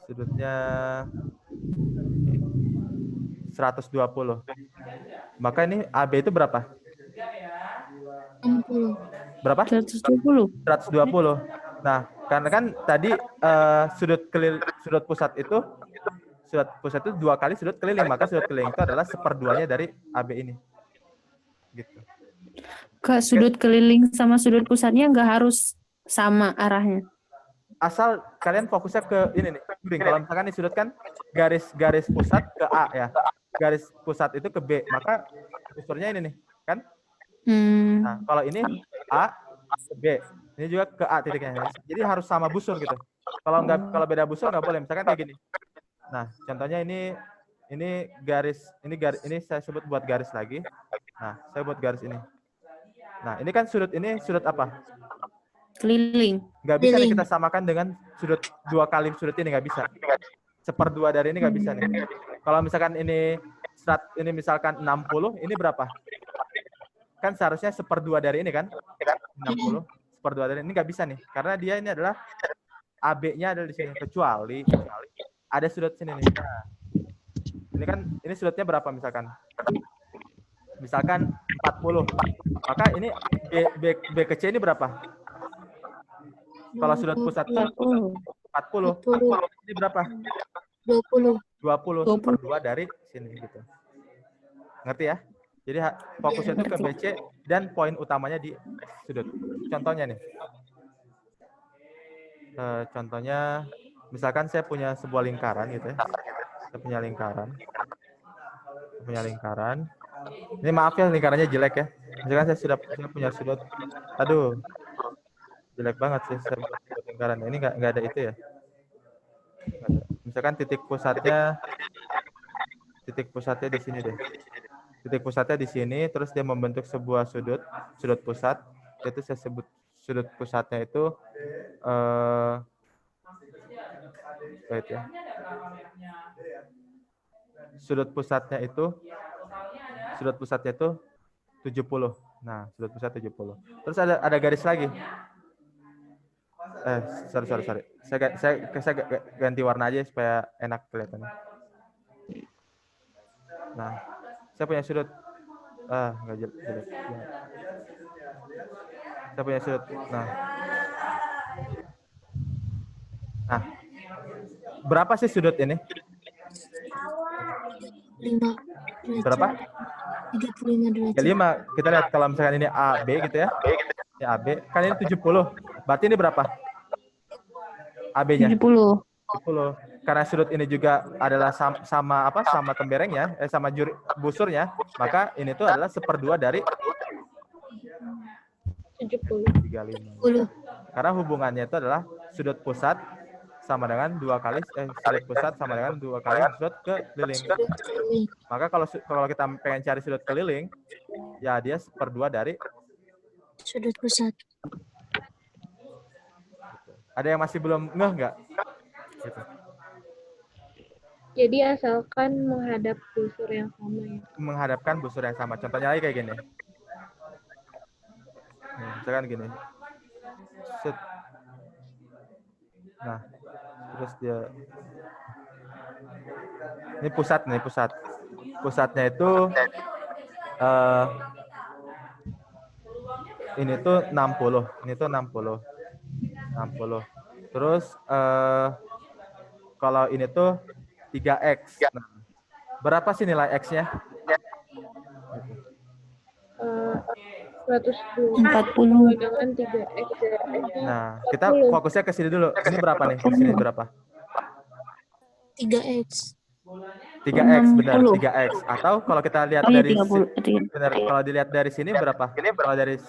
Sudutnya 120. Maka ini AB itu berapa? 60. Berapa? 120. 120. Nah, karena kan tadi sudut pusat itu 2 kali sudut keliling, maka sudut keliling itu adalah seperduanya dari AB ini. Gitu. Ke sudut keliling sama sudut pusatnya nggak harus sama arahnya. Asal kalian fokusnya ke ini nih, kuring. Kalau misalkan di sudut kan garis pusat ke A ya. Garis pusat itu ke B, maka busurnya ini nih, kan? Nah, kalau ini A ke B, ini juga ke A titiknya. Jadi harus sama busur gitu. Kalau beda busur nggak boleh. Misalkan kayak gini. Nah, contohnya ini garis, ini saya sebut buat garis lagi. Nah, saya buat garis ini. Nah, ini kan sudut apa? Keliling. Nggak bisa nih kita samakan dengan sudut 2 kali sudut ini, nggak bisa. 1/2 dari ini nggak bisa nih. Kalau misalkan ini misalkan 60, ini berapa? Kan seharusnya 1/2 dari ini kan? 60, 1/2 dari ini nggak bisa nih. Karena dia ini adalah AB-nya adalah di sini. Kecuali ada sudut sini nih. Nah, ini sudutnya berapa misalkan? Misalkan 40. Maka ini B ke C ini berapa? Kalau sudut pusat 40. Ini berapa? 20. 1/2 dari sini gitu. Ngerti ya? Jadi fokusnya itu ke BC dan poin utamanya di sudut. Contohnya nih. Contohnya misalkan saya punya sebuah lingkaran gitu ya. Saya punya lingkaran. Ini maaf ya lingkarannya jelek ya. Misalkan saya punya sudut. Aduh. Jelek banget sih saya buat lingkaran. Ini nggak ada itu ya. Misalkan titik pusatnya di sini deh. Titik pusatnya di sini, terus dia membentuk sebuah sudut pusat. Itu saya sebut sudut pusatnya itu wait ya. Sudut pusatnya itu 70. Nah, sudut pusat 70. Terus ada garis lagi. Sorry. Saya ganti warna aja supaya enak kelihatannya. Nah, saya punya sudut. Nggak jelek. Saya punya sudut. Nah, berapa sih sudut ini? 5 berapa? 35 derajat. 35. Kita lihat kalau misalkan ini AB gitu ya. Ini AB, kan ini 70. Berarti ini berapa? AB-nya? 70. Karena sudut ini juga adalah sama temberengnya, sama busurnya, maka ini tuh adalah 1/2 dari 70. 35. Karena hubungannya itu adalah sudut pusat sama dengan 2 kali sudut pusat sama dengan 2 kali sudut keliling. Maka kalau kita pengen cari sudut keliling, ya dia 1/2 dari Sudut pusat. Ada yang masih belum ngeh nggak? Gitu. Jadi asalkan menghadap busur yang sama ya. Menghadapkan busur yang sama. Contohnya lagi kayak gini. Nih, misalkan gini. Set. Nah, terus dia ini pusat. Pusatnya itu ini tuh 60. Ini tuh 60. Terus kalau ini tuh 3X. Nah, berapa sih nilai X-nya? 140 dengan 3X. Nah, kita fokusnya ke sini dulu. Ini berapa nih? Di sini berapa? 3X. 3X, benar. 3X. Atau kalau kita lihat dari 30. benar, kalau dilihat dari sini berapa? Kalau dari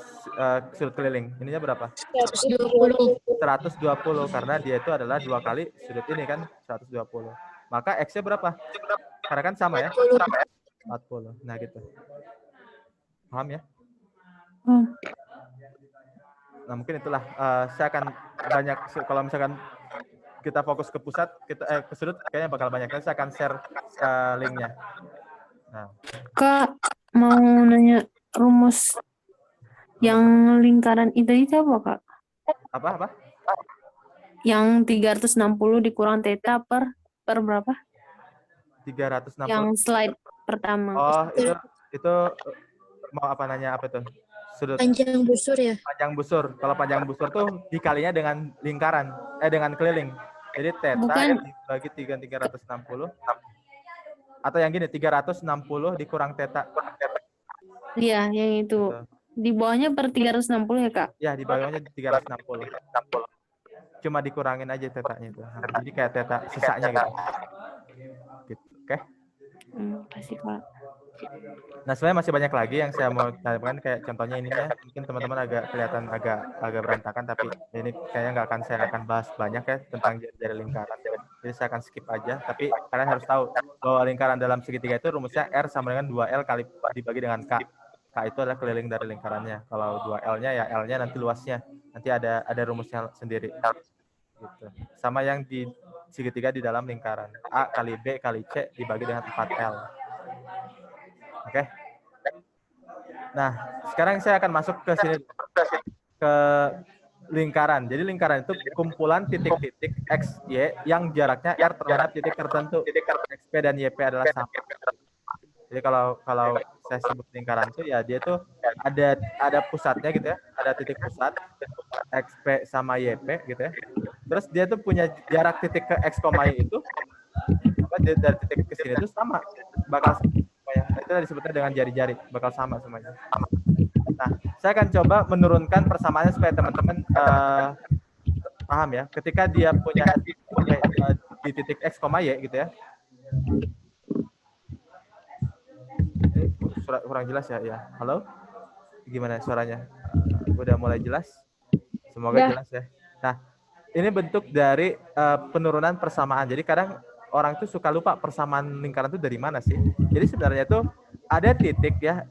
sudut keliling, ininya berapa? 120. 120 karena dia itu adalah 2 kali sudut ini kan 120. Maka X-nya berapa? Karena kan sama ya? 40. Nah, gitu. Paham ya? Nah, mungkin itulah saya akan banyak kalau misalkan kita fokus ke pusat, kita ke sudut kayaknya bakal banyak. Nanti saya akan share linknya. Nah. Kak, mau nanya rumus yang lingkaran itu apa, Kak? Apa? Yang 360 dikurang theta per berapa? 360. Yang slide pertama. Oh, itu mau nanya apa tuh? Sudut Panjang busur ya? Panjang busur. Kalau panjang busur tuh dikalinya dengan lingkaran, dengan keliling. Jadi theta dibagi 360. Atau yang gini, 360 dikurang theta. Iya, yang itu. Di bawahnya per 360 ya, Kak? Ya, di bawahnya 360. Cuma dikurangin aja tetanya itu. Jadi kayak teta sisanya gitu. Gitu. Oke. Pasti, Kak. Nah, sebenarnya masih banyak lagi yang saya mau tanyakan, kayak contohnya ini ya. Mungkin teman-teman agak kelihatan agak berantakan, tapi ini kayaknya saya akan bahas banyak ya tentang jari lingkaran. Jadi saya akan skip aja, tapi kalian harus tahu bahwa lingkaran dalam segitiga itu rumusnya R sama dengan 2L kali dibagi dengan K. K itu adalah keliling dari lingkarannya. Kalau 2L-nya ya L-nya nanti luasnya. Nanti ada rumusnya sendiri. Gitu. Sama yang di segitiga di dalam lingkaran. A kali B kali C dibagi dengan 4L. Oke. Nah, sekarang saya akan masuk ke sini, ke lingkaran. Jadi lingkaran itu kumpulan titik-titik X, Y yang jaraknya R terhadap titik tertentu. XP dan YP adalah sama. Jadi kalau saya sebut lingkaran itu ya dia tuh ada pusatnya gitu ya, ada titik pusat XP sama YP gitu ya. Terus dia tuh punya jarak titik ke X, Y itu dari titik ke sini itu sama, bakal ya, itu disebutnya dengan jari-jari, bakal sama semuanya. Nah, saya akan coba menurunkan persamaannya supaya teman-teman paham ya. Ketika dia punya di titik X, Y gitu ya. Kurang jelas ya. Halo? Gimana suaranya? Udah mulai jelas? Semoga jelas ya. Nah, ini bentuk dari penurunan persamaan. Jadi kadang orang tuh suka lupa persamaan lingkaran itu dari mana sih. Jadi sebenarnya tuh ada titik ya,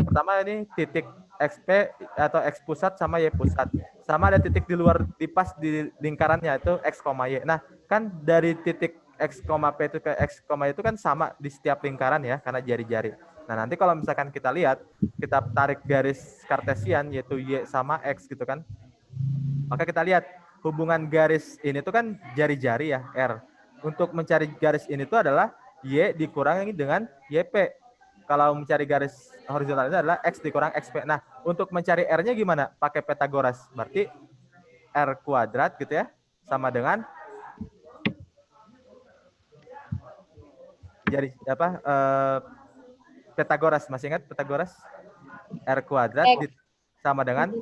pertama ini titik XP atau X pusat sama Y pusat. Sama ada titik di luar, pas di lingkarannya itu X, Y. Nah, kan dari titik X, P itu ke X, Y itu kan sama di setiap lingkaran ya, karena jari-jari. Nah, nanti kalau misalkan kita lihat, kita tarik garis kartesian, yaitu Y sama X gitu kan. Maka kita lihat hubungan garis ini tuh kan jari-jari ya, R. Untuk mencari garis ini tuh adalah Y dikurangi dengan YP. Kalau mencari garis horizontal itu adalah X dikurang XP. Nah, untuk mencari R-nya gimana? Pakai Pitagoras. Berarti R kuadrat gitu ya, sama dengan Pitagoras. Masih ingat Pitagoras? R kuadrat sama dengan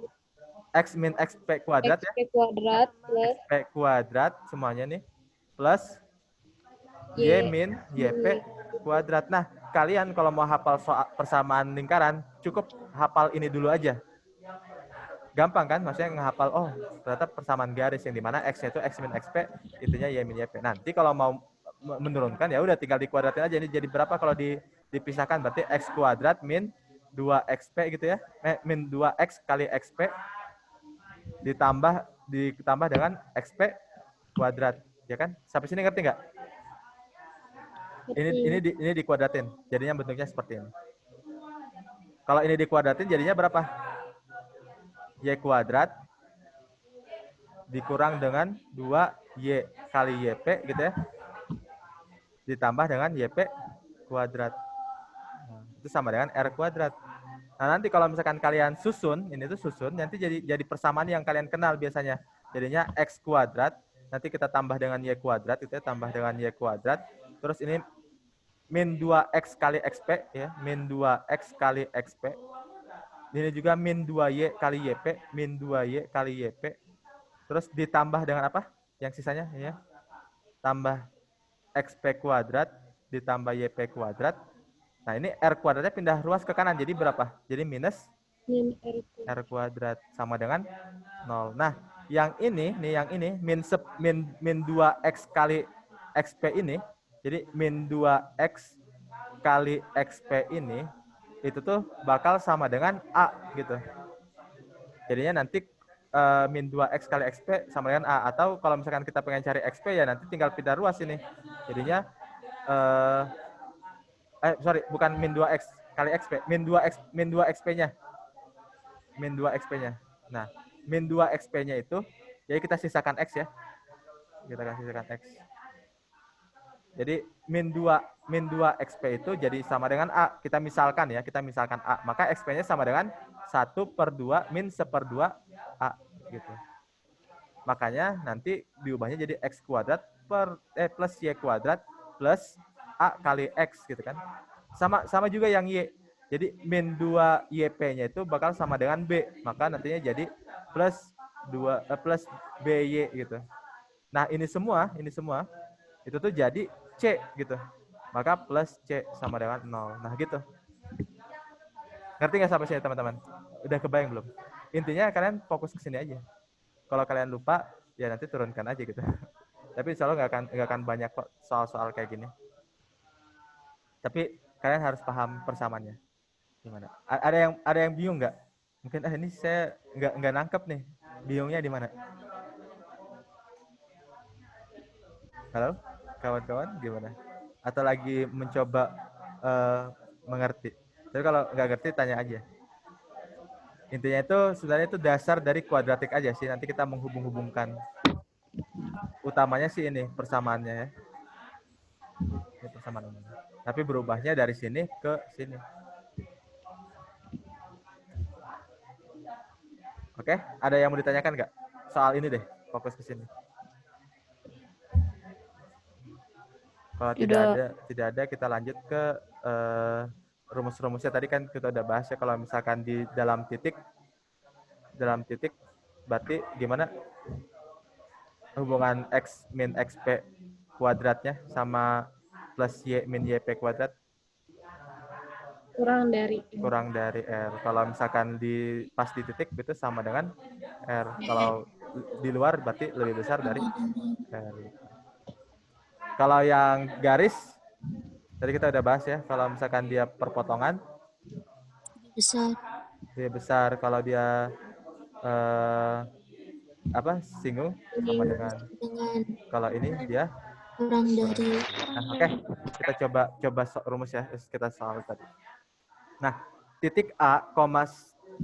X min XP kuadrat ya. XP kuadrat plus XP kuadrat semuanya nih. Plus Y min YP kuadrat. Nah, kalian kalau mau hafal soal persamaan lingkaran, cukup hafal ini dulu aja. Gampang kan? Maksudnya ngehafal, oh ternyata persamaan garis yang dimana X-nya itu X min XP, itunya Y min YP. Nanti kalau mau menurunkan, ya udah tinggal dikuadratin aja. Ini jadi berapa kalau dipisahkan? Berarti X kuadrat min 2XP gitu ya. Min 2X kali XP ditambah dengan XP kuadrat. Ya kan? Sampai sini ngerti nggak? Ini dikuadratin, jadinya bentuknya seperti ini. Kalau ini dikuadratin jadinya berapa? Y kuadrat dikurang dengan 2Y kali YP gitu ya. Ditambah dengan YP kuadrat. Nah, itu sama dengan R kuadrat. Nah, nanti kalau misalkan kalian susun, ini tuh susun, nanti jadi persamaan yang kalian kenal biasanya. Jadinya X kuadrat, nanti kita tambah dengan Y kuadrat, gitu ya, tambah dengan Y kuadrat. Terus ini min 2X kali XP, ya, min 2X kali XP. Ini juga min 2Y kali YP, min 2Y kali YP. Terus ditambah dengan apa? Yang sisanya, ya. Tambah XP kuadrat, ditambah YP kuadrat. Nah, ini R kuadratnya pindah ruas ke kanan, jadi berapa? Jadi minus R kuadrat sama dengan 0. Nah, yang ini min 2X kali XP ini, jadi min 2X kali XP ini, itu tuh bakal sama dengan A gitu. Jadinya nanti min 2X kali XP sama dengan A. Atau kalau misalkan kita pengen cari XP, ya nanti tinggal pindah ruas ini. Jadinya, bukan min 2X kali XP, min 2XP-nya. Min 2XP-nya. Nah, min 2XP-nya itu, jadi kita sisakan X ya. Kita akan sisakan X. Jadi min 2 XP itu jadi sama dengan A. Kita misalkan A. Maka XP-nya sama dengan 1/2 min 1/2 A gitu. Makanya nanti diubahnya jadi X kuadrat plus Y kuadrat plus A kali X gitu kan. Sama juga yang Y. Jadi min 2 YP-nya itu bakal sama dengan B. Maka nantinya jadi plus BY gitu. Nah, ini semua itu tuh jadi C gitu. Maka plus C sama dengan 0. Nah, gitu. Ngerti nggak sampai sini, teman-teman? Udah kebayang belum? Intinya kalian fokus ke sini aja. Kalau kalian lupa, ya nanti turunkan aja gitu. Tapi insya Allah nggak akan banyak kok soal-soal kayak gini. Tapi kalian harus paham persamaannya. Gimana? Ada yang bingung nggak? Mungkin ini saya nggak nangkep nih. Bingungnya di mana? Halo, kawan-kawan, gimana? Atau lagi mencoba mengerti? Tapi kalau nggak ngerti, tanya aja. Intinya itu sebenarnya itu dasar dari kuadratik aja sih. Nanti kita menghubung-hubungkan. Utamanya sih ini persamaannya ya. Ini persamaan umum. Tapi berubahnya dari sini ke sini. Oke, ada yang mau ditanyakan nggak? Soal ini deh, fokus ke sini. Kalau tidak ada, kita lanjut ke rumus-rumusnya. Tadi kan kita udah bahas ya, kalau misalkan di dalam titik berarti gimana hubungan X min XP kuadratnya sama plus Y min YP kuadrat? Kurang dari R. Kalau misalkan pas di titik itu sama dengan R. Kalau di luar berarti lebih besar dari R. Kalau yang garis, tadi kita udah bahas ya, kalau misalkan dia perpotongan, dia besar. Kalau dia singgung, sama dengan. Kalau ini dia kurang dari. Nah, oke. Kita coba rumus ya, kita soal tadi. Nah, titik A, 1,1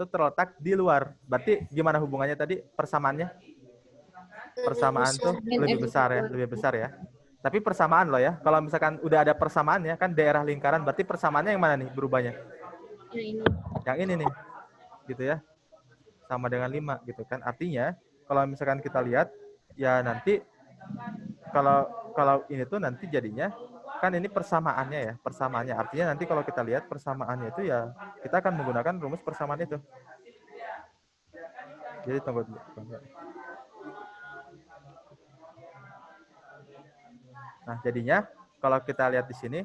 terletak di luar. Berarti gimana hubungannya tadi persamaannya? Persamaan tuh lebih besar ya. Tapi persamaan loh ya. Kalau misalkan udah ada persamaannya kan daerah lingkaran, berarti persamaannya yang mana nih berubahnya? Yang ini nih. Gitu ya. Sama dengan 5 gitu kan. Artinya kalau misalkan kita lihat ya nanti kalau ini tuh nanti jadinya kan ini persamaannya ya. Artinya nanti kalau kita lihat persamaannya itu ya kita akan menggunakan rumus persamaan itu. Jadi tunggu dulu. Nah, jadinya kalau kita lihat di sini,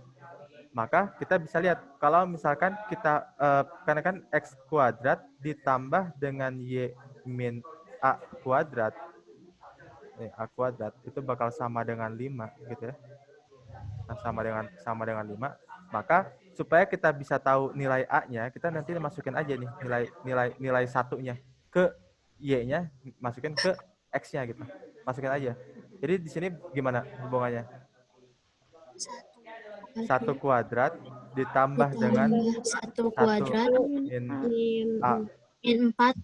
maka kita bisa lihat kalau misalkan kita karena kan X kuadrat ditambah dengan Y min A kuadrat, itu bakal sama dengan 5 gitu ya. Nah, sama dengan 5, maka supaya kita bisa tahu nilai A-nya, kita nanti masukin aja nih nilai satunya ke Y-nya, masukin ke X-nya gitu. Masukin aja. Jadi di sini gimana hubungannya? 1 kuadrat ditambah dengan 1 kuadrat min A. min 4.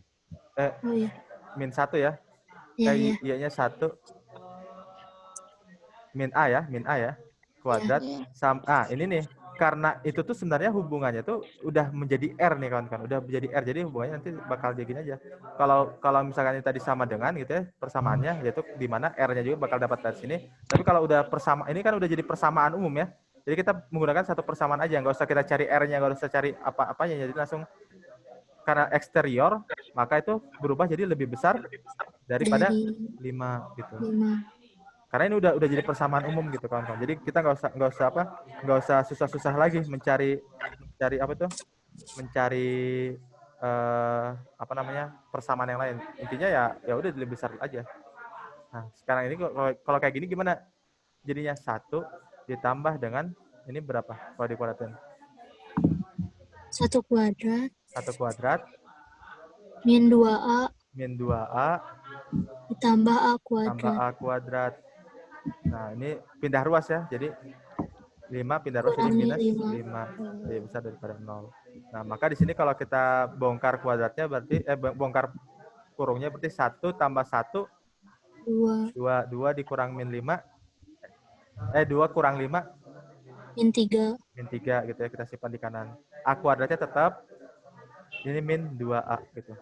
Min 1 ya. Y-nya 1. Min A ya. Kuadrat sama ini nih. Karena itu tuh sebenarnya hubungannya tuh udah menjadi R nih kawan-kawan. Udah menjadi R. Jadi hubungannya nanti bakal jadi gini aja. Kalau misalkan ini tadi sama dengan gitu ya, persamaannya yaitu di mana R-nya juga bakal dapat dari sini. Tapi kalau udah ini kan udah jadi persamaan umum ya. Jadi kita menggunakan satu persamaan aja, nggak usah kita cari R-nya, nggak usah cari apa-apanya. Jadi langsung karena eksterior, maka itu berubah jadi lebih besar daripada 5 gitu. 5. Karena ini udah jadi persamaan umum gitu kawan-kawan. Jadi kita nggak usah susah-susah lagi mencari persamaan yang lain. Intinya ya udah lebih besar aja. Nah, sekarang ini kalau kayak gini gimana? Jadinya 1 ditambah dengan ini berapa kalau dikuadratin? 1 kuadrat. 1 kuadrat. Min 2A. Min 2A. Ditambah A kuadrat. Tambah A kuadrat. Nah, ini pindah ruas ya. Jadi 5 pindah ruas jadi minus 5. Lebih besar daripada 0. Nah, maka di sini kalau kita bongkar kuadratnya berarti bongkar kurungnya berarti 1 tambah 1 2 dikurang min 5. 2 kurang 5 min 3. Min 3 gitu ya, kita simpan di kanan. A kuadratnya tetap ini min 2A gitu.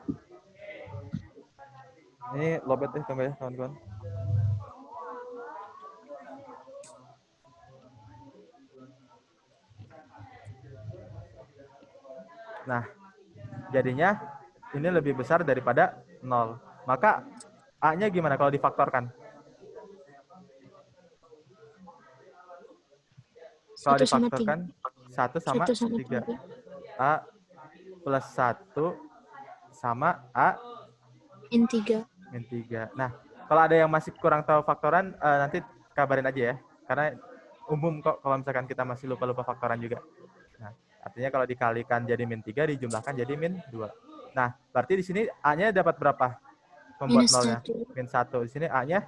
Ini lobet deh tunggu ya kawan-kawan. Nah, jadinya ini lebih besar daripada 0. Maka A-nya gimana kalau difaktorkan? Kalau 1 sama 3. difaktorkan 1 sama 1 sama 3. 3. A plus 1 sama A Min 3. min 3. Nah, kalau ada yang masih kurang tahu faktoran, nanti kabarin aja ya. Karena umum kok kalau misalkan kita masih lupa-lupa faktoran juga. Nah, artinya kalau dikalikan jadi min 3, dijumlahkan jadi min 2. Nah, berarti di sini A-nya dapat berapa? Membuat Minus nolnya. 1. Min 1. Di sini A-nya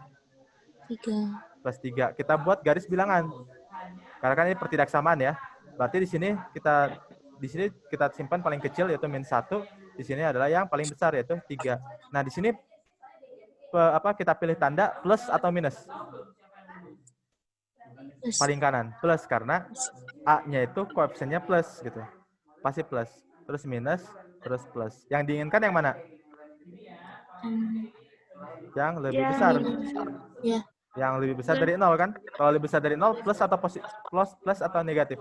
3. plus 3. Kita buat garis bilangan. Karena kan ini pertidaksamaan ya. Berarti di sini kita simpan paling kecil yaitu min 1. Di sini adalah yang paling besar yaitu 3. Nah, di sini kita pilih tanda plus atau minus? Plus. Paling kanan, plus karena A-nya itu koefisiennya plus gitu. Pasti plus. Terus minus, terus plus. Yang diinginkan yang mana? Yang lebih besar. Ya. Yang lebih besar dari 0 kan? Kalau lebih besar dari 0 plus atau plus atau negatif?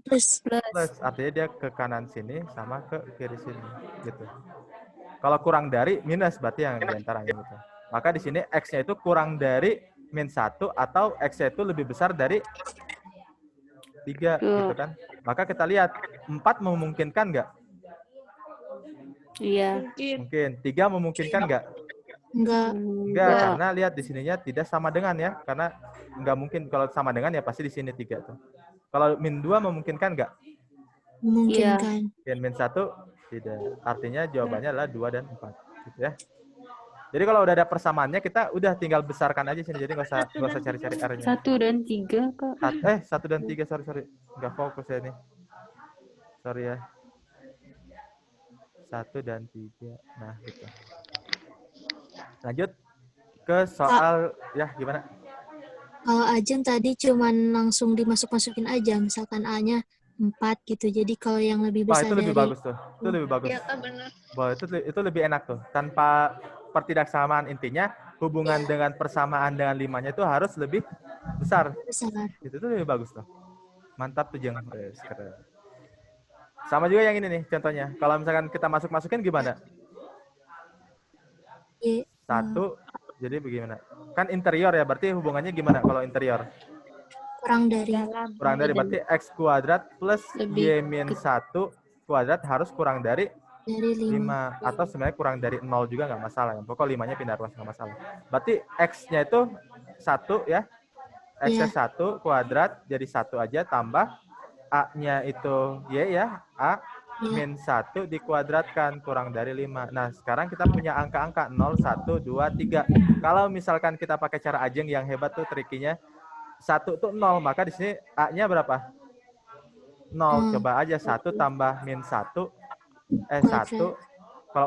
Plus. Plus. Artinya dia ke kanan sini sama ke kiri sini gitu. Kalau kurang dari minus berarti yang diantaranya gitu. Maka di sini X-nya itu kurang dari min 1 atau X-nya itu lebih besar dari 3 gitu kan. Maka kita lihat 4 memungkinkan nggak? Iya. Mungkin. 3 memungkinkan nggak? Enggak, karena lihat di sininya tidak sama dengan ya. Karena nggak mungkin kalau sama dengan ya pasti di sini 3 tuh. Kalau min 2 memungkinkan nggak? Memungkinkan. Min 1 tidak. Artinya jawabannya adalah 2 dan 4 gitu ya. Jadi kalau udah ada persamaannya kita udah tinggal besarkan aja sini. Jadi nggak usah cari-cari R-nya. 1 dan 3, Kak. 1 dan 3, sorry. Nggak fokus ya ini. Sorry ya. 1 dan 3. Nah, gitu. Lanjut ke soal ya gimana? Kalau Ajeng tadi cuman langsung dimasuk-masukin aja, misalkan A-nya 4 gitu. Jadi kalau yang lebih Wah, besar itu lebih dari bagus tuh. Itu lebih bagus. Iya, Kak, benar. Wah, itu lebih enak tuh. Tanpa pertidaksamaan, intinya hubungan dengan persamaan dengan 5-nya itu harus lebih besar. besar. Itu tuh lebih bagus tuh. Mantap tuh, Jeng. Keren. Sama juga yang ini nih contohnya. Kalau misalkan kita masukin gimana? Y, 1, jadi bagaimana? Kan interior ya, berarti hubungannya gimana kalau interior? kurang dari. Kurang dari berarti X kuadrat plus Y Lebih min 1 kuadrat harus kurang dari Dari 5. 5. Atau sebenarnya kurang dari 0 juga nggak masalah. Pokoknya 5-nya pindah ruas nggak masalah. Berarti X-nya itu 1 ya. X-nya 1 kuadrat jadi 1 aja tambah A-nya itu Y ya. A min 1 dikuadratkan kurang dari 5. Nah, sekarang kita punya angka-angka 0, 1, 2, 3. Kalau misalkan kita pakai cara Ajeng yang hebat tuh trikinya 1 tuh 0, maka di sini A-nya berapa? 0. Coba aja 1 tambah min 1. 1. Kalau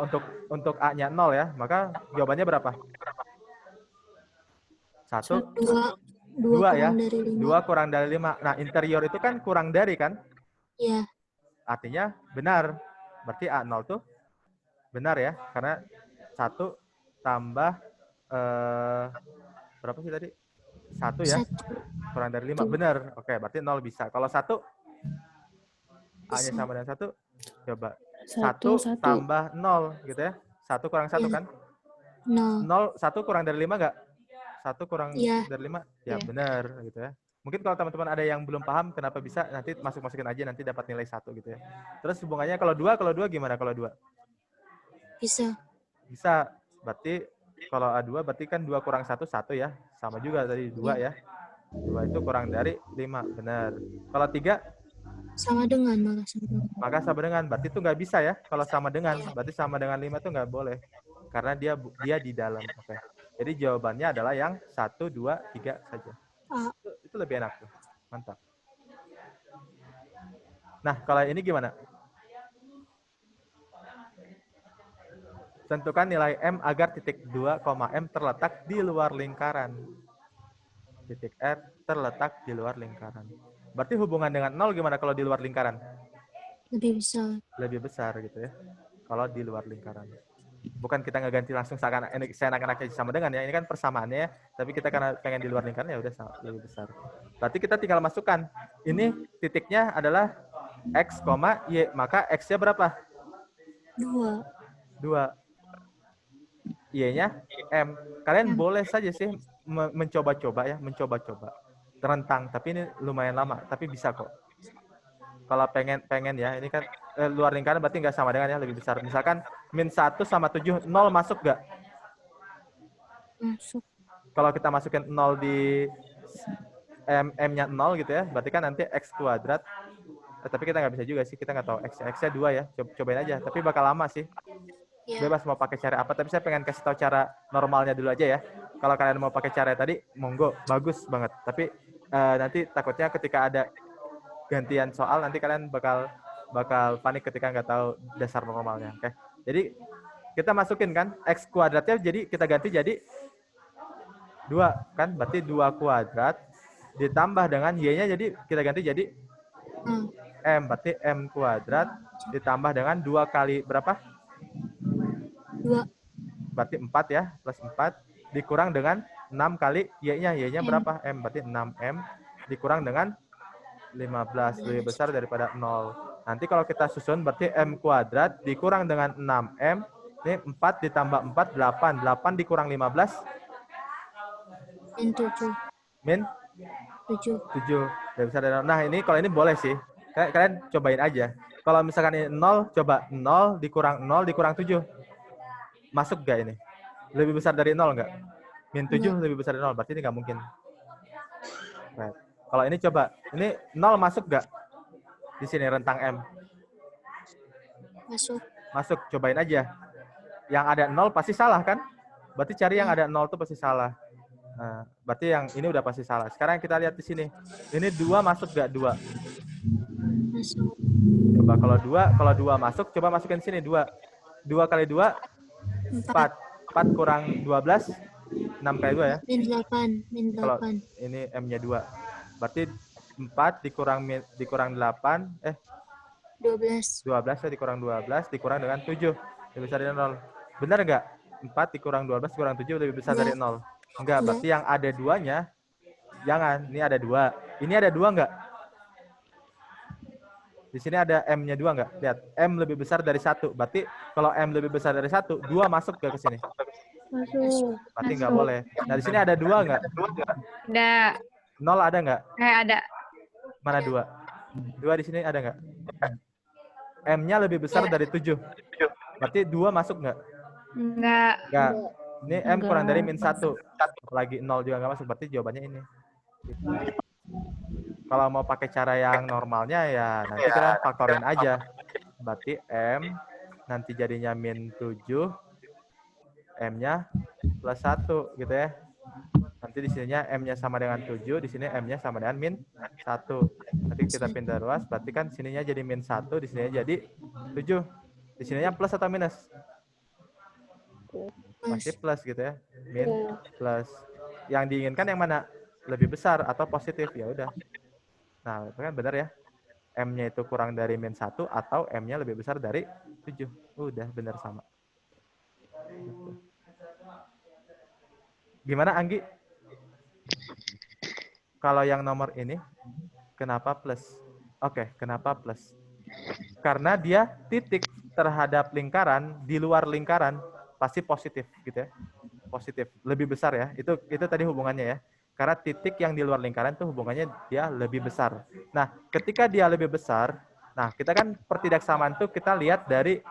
untuk A-nya 0 ya, maka jawabannya berapa? 1. 2 ya. 2 kurang dari 5. Nah, interior itu kan kurang dari kan? Iya. Artinya benar. Berarti A0 tuh benar ya. Karena 1 tambah berapa sih tadi? 1 ya. 1. Kurang dari 5. Benar. Oke, berarti 0 bisa. Kalau 1 A-nya sama dengan 1, coba. 1 tambah 0 gitu ya. 1 kurang 1 kan? 0. 1 kurang dari 5 nggak? 1 kurang dari 5? Ya, benar gitu ya. Mungkin kalau teman-teman ada yang belum paham kenapa bisa, nanti masukin aja, nanti dapat nilai 1 gitu ya. Terus hubungannya kalau 2 gimana kalau 2? Bisa. Bisa. Berarti kalau A2 berarti kan 2 kurang 1, 1 ya. Sama juga tadi 2 ya. 2 itu kurang dari 5, benar. Kalau 3? Sama dengan, malah sama dengan. Maka sama dengan, berarti itu nggak bisa ya. Kalau sama dengan, berarti sama dengan 5 itu nggak boleh. Karena dia di dalam. Oke. Jadi jawabannya adalah yang 1, 2, 3 saja. Itu lebih enak tuh. Mantap. Nah, kalau ini gimana? Tentukan nilai M agar titik 2, M terletak di luar lingkaran. Titik R terletak di luar lingkaran. Berarti hubungan dengan 0 gimana kalau di luar lingkaran? Lebih besar. Lebih besar gitu ya. Kalau di luar lingkaran. Bukan kita nggak ganti langsung seakan-akan sama dengan ya. Ini kan persamaannya ya. Tapi kita karena pengen di luar lingkaran ya udah lebih besar. Berarti kita tinggal masukkan. Ini titiknya adalah X, Y. Maka X-nya berapa? 2. 2. Y-nya M. Kalian boleh saja sih mencoba-coba ya, mencoba-coba. Terentang, tapi ini lumayan lama, tapi bisa kok. Kalau pengen ya, ini kan luar lingkaran berarti nggak sama dengan ya, lebih besar. Misalkan -1 sama 7, 0 masuk nggak? Masuk. Kalau kita masukin 0 di M-nya 0 gitu ya, berarti kan nanti X kuadrat. Tapi kita nggak bisa juga sih, kita nggak tahu X-nya 2 ya. Cobain aja, tapi bakal lama sih. Ya. Bebas mau pakai cara apa, tapi saya pengen kasih tahu cara normalnya dulu aja ya. Kalau kalian mau pakai cara tadi, monggo, bagus banget. Tapi nanti takutnya ketika ada gantian soal, nanti kalian bakal panik ketika nggak tahu dasar normalnya. Oke. Jadi kita masukin kan X kuadratnya, jadi kita ganti jadi 2 kan, berarti 2 kuadrat ditambah dengan Y-nya, jadi kita ganti jadi M, berarti M kuadrat ditambah dengan 2 kali berapa? 2. Berarti 4 ya, plus 4 dikurang dengan 6 kali Y-nya. Y-nya berapa? M, berarti 6M dikurang dengan 15, lebih besar daripada 0. Nanti kalau kita susun berarti M kuadrat dikurang dengan 6M, ini 4 ditambah 4, 8. 8 dikurang 15? Min 7. Min? 7. 7. Lebih besar dari 0. Nah ini, kalau ini boleh sih. Kalian cobain aja. Kalau misalkan ini 0, coba 0 dikurang 7. Masuk nggak ini? Lebih besar dari 0 nggak? Min 7 lebih besar dari 0. Berarti ini nggak mungkin. Right. Kalau ini coba. Ini 0 masuk nggak? Di sini rentang M. Masuk. Masuk. Cobain aja. Yang ada 0 pasti salah kan? Berarti cari yang ada 0 itu pasti salah. Nah, berarti yang ini udah pasti salah. Sekarang kita lihat di sini. Ini 2 masuk nggak? 2. Masuk. Coba kalau 2 masuk, coba masukin sini 2. 2 kali 2 4. 4 kurang 12 6 kali 2 ya. Min 8. Min 8. Kalau ini M-nya 2. Berarti 4 dikurang 8 12. 12 ya, dikurang 12 dikurang dengan 7 lebih besar dari 0. Benar enggak? 4 dikurang 12 dikurang 7 lebih besar dari 0. Enggak, berarti yang ada 2-nya jangan. Ini ada 2. Ini ada 2 enggak? Di sini ada M-nya 2 enggak? Lihat, M lebih besar dari 1. Berarti kalau M lebih besar dari 1, 2 masuk enggak ke sini? Masuk. Berarti enggak boleh. Nah, di sini ada 2 enggak? Ada. 0 ada enggak? Ada. Mana 2? 2 di sini ada enggak? M-nya lebih besar dari 7. Berarti 2 masuk enggak? Enggak. Enggak. Ini M kurang dari min 1. Apalagi 0 juga enggak masuk. Berarti jawabannya ini. Kalau mau pakai cara yang normalnya ya nanti kita faktorin aja. Berarti M nanti jadinya min 7. M-nya plus 1 gitu ya. Nanti di sininya M-nya sama dengan 7, di sini M-nya sama dengan min 1. Nanti kita pindah ruas, berarti kan sininya jadi min 1, di sininya jadi 7. Di sininya plus atau minus? Pasti plus gitu ya. Min plus. Yang diinginkan yang mana? Lebih besar atau positif? Ya udah. Nah, itu kan benar ya. M-nya itu kurang dari min 1 atau M-nya lebih besar dari 7. Udah benar sama. Gimana Anggi? Kalau yang nomor ini, kenapa plus? Oke, kenapa plus? Karena dia titik terhadap lingkaran, di luar lingkaran, pasti positif gitu ya. Positif, lebih besar ya. Itu tadi hubungannya ya. Karena titik yang di luar lingkaran itu hubungannya dia lebih besar. Nah, ketika dia lebih besar, nah kita kan pertidaksamaan itu kita lihat dari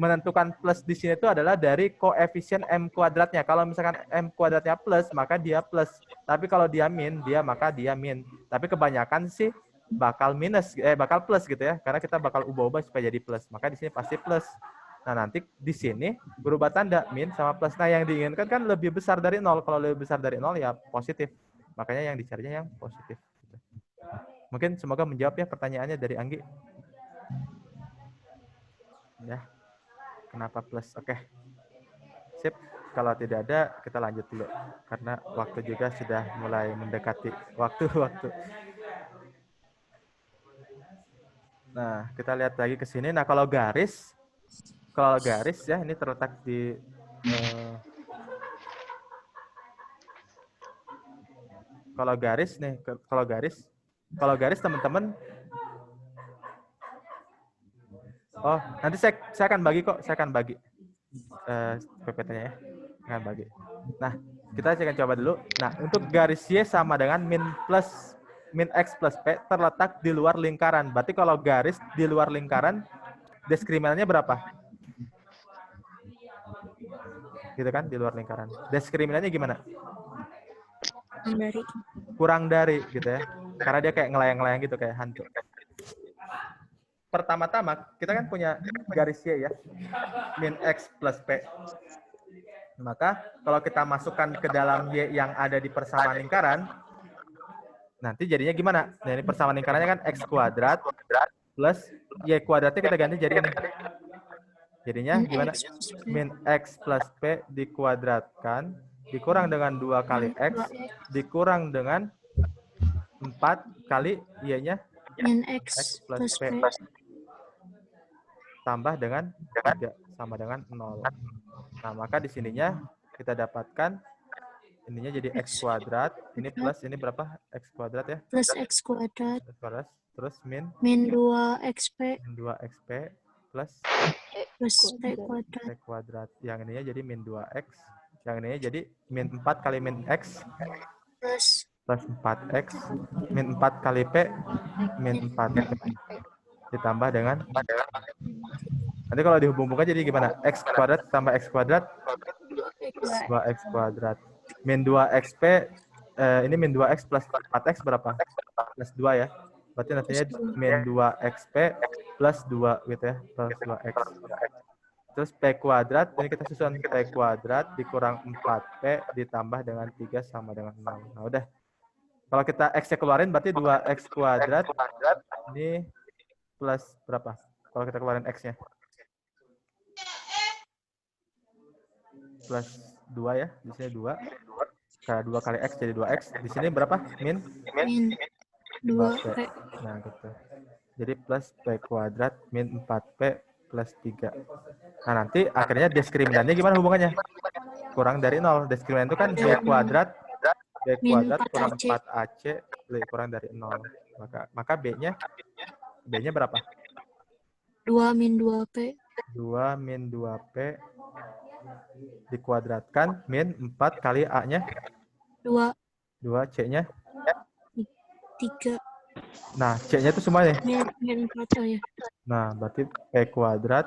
menentukan plus di sini itu adalah dari koefisien M kuadratnya. Kalau misalkan M kuadratnya plus, maka dia plus. Tapi kalau dia min, maka dia min. Tapi kebanyakan sih bakal bakal plus gitu ya. Karena kita bakal ubah-ubah supaya jadi plus. Maka di sini pasti plus. Nah, nanti di sini berubah tanda min sama plus. Nah, yang diinginkan kan lebih besar dari 0. Kalau lebih besar dari 0 ya positif. Makanya yang dicarinya yang positif. Mungkin semoga menjawab ya pertanyaannya dari Anggi. Ya. Kenapa plus? Oke. Sip. Kalau tidak ada, kita lanjut dulu. Karena waktu juga sudah mulai mendekati waktu-waktu. Nah, kita lihat lagi ke sini. Nah, kalau garis ya, ini terletak di kalau garis teman-teman Oh, nanti saya akan bagi kok. Saya akan bagi PPT-nya ya. Saya akan bagi. Nah, kita akan coba dulu. Nah, untuk garis Y sama dengan min X plus P terletak di luar lingkaran. Berarti kalau garis di luar lingkaran, diskriminannya berapa? Gitu kan, di luar lingkaran. Diskriminannya gimana? Dari Kurang dari gitu ya. Karena dia kayak ngelayang-layang gitu, kayak hantu. Pertama-tama, kita kan punya garis Y ya. Min X plus P. Maka, kalau kita masukkan ke dalam Y yang ada di persamaan lingkaran, nanti jadinya gimana? Nah, ini persamaan lingkarannya kan X kuadrat plus Y kuadratnya kita ganti jadi ini. Jadinya gimana? Min X plus P dikuadratkan, dikurang dengan 2 kali X, dikurang dengan 4 kali Y-nya min X X plus plus P. P. Tambah dengan 3 sama dengan 0. Nah, maka di sininya kita dapatkan ininya jadi X kuadrat, ini plus ini berapa? X kuadrat ya? Plus X kuadrat X kuadrat, terus min 2XP 2XP plus plus P kuadrat. P kuadrat. Yang ininya jadi min 2X. Yang ininya jadi min 4 kali min X Plus 4X. Min 4 kali P, min 4P. Ditambah dengan, nanti kalau dihubung-hubungkan jadi gimana? X kuadrat tambah X kuadrat, 2X kuadrat. Min 2XP, ini min 2X plus 4X berapa? Plus 2 ya. Berarti nantinya min 2XP plus 2 gitu ya. Plus 2X. Terus P kuadrat, ini kita susun P kuadrat dikurang 4P ditambah dengan 3 sama dengan 0. Nah udah. Kalau kita X-nya keluarin berarti 2X kuadrat ini plus berapa? Kalau kita keluarin X-nya. Plus 2 ya, di sini 2. Karena 2 kali X jadi 2X. Di sini berapa? Min 2P. Nah, gitu. Jadi plus P kuadrat min 4P plus 3. Nah, nanti akhirnya diskriminannya gimana hubungannya? Kurang dari 0. Diskriminan itu kan B kuadrat kurang 4AC kurang dari 0. Maka B-nya berapa? 2 min 2P. 2 min 2P dikuadratkan min 4 kali A-nya 2 C-nya 3 nah C-nya itu semuanya min 4 ya. Nah berarti P kuadrat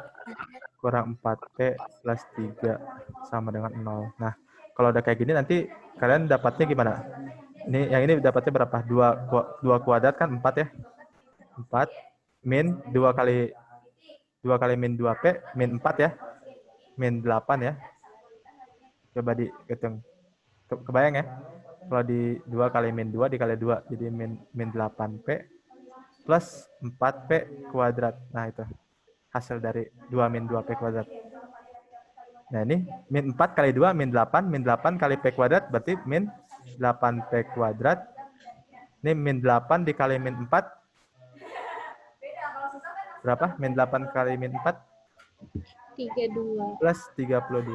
kurang 4P plus 3 sama dengan 0. Nah kalau udah kayak gini nanti kalian dapatnya gimana? Yang ini dapatnya berapa? 2 kuadrat kan 4 ya. 4 min 2 kali min 2P min 4 ya. Min 8 ya. Coba dihitung. Kebayang ya? Kalau di 2 kali min 2 dikali 2 jadi min 8P plus 4P kuadrat. Nah itu hasil dari 2 min 2P kuadrat. Nah ini min 4 kali 2 min 8 kali P kuadrat berarti min 8P kuadrat. Ini min 8 dikali min 4 berapa? Min 8 kali min 4 32. plus 32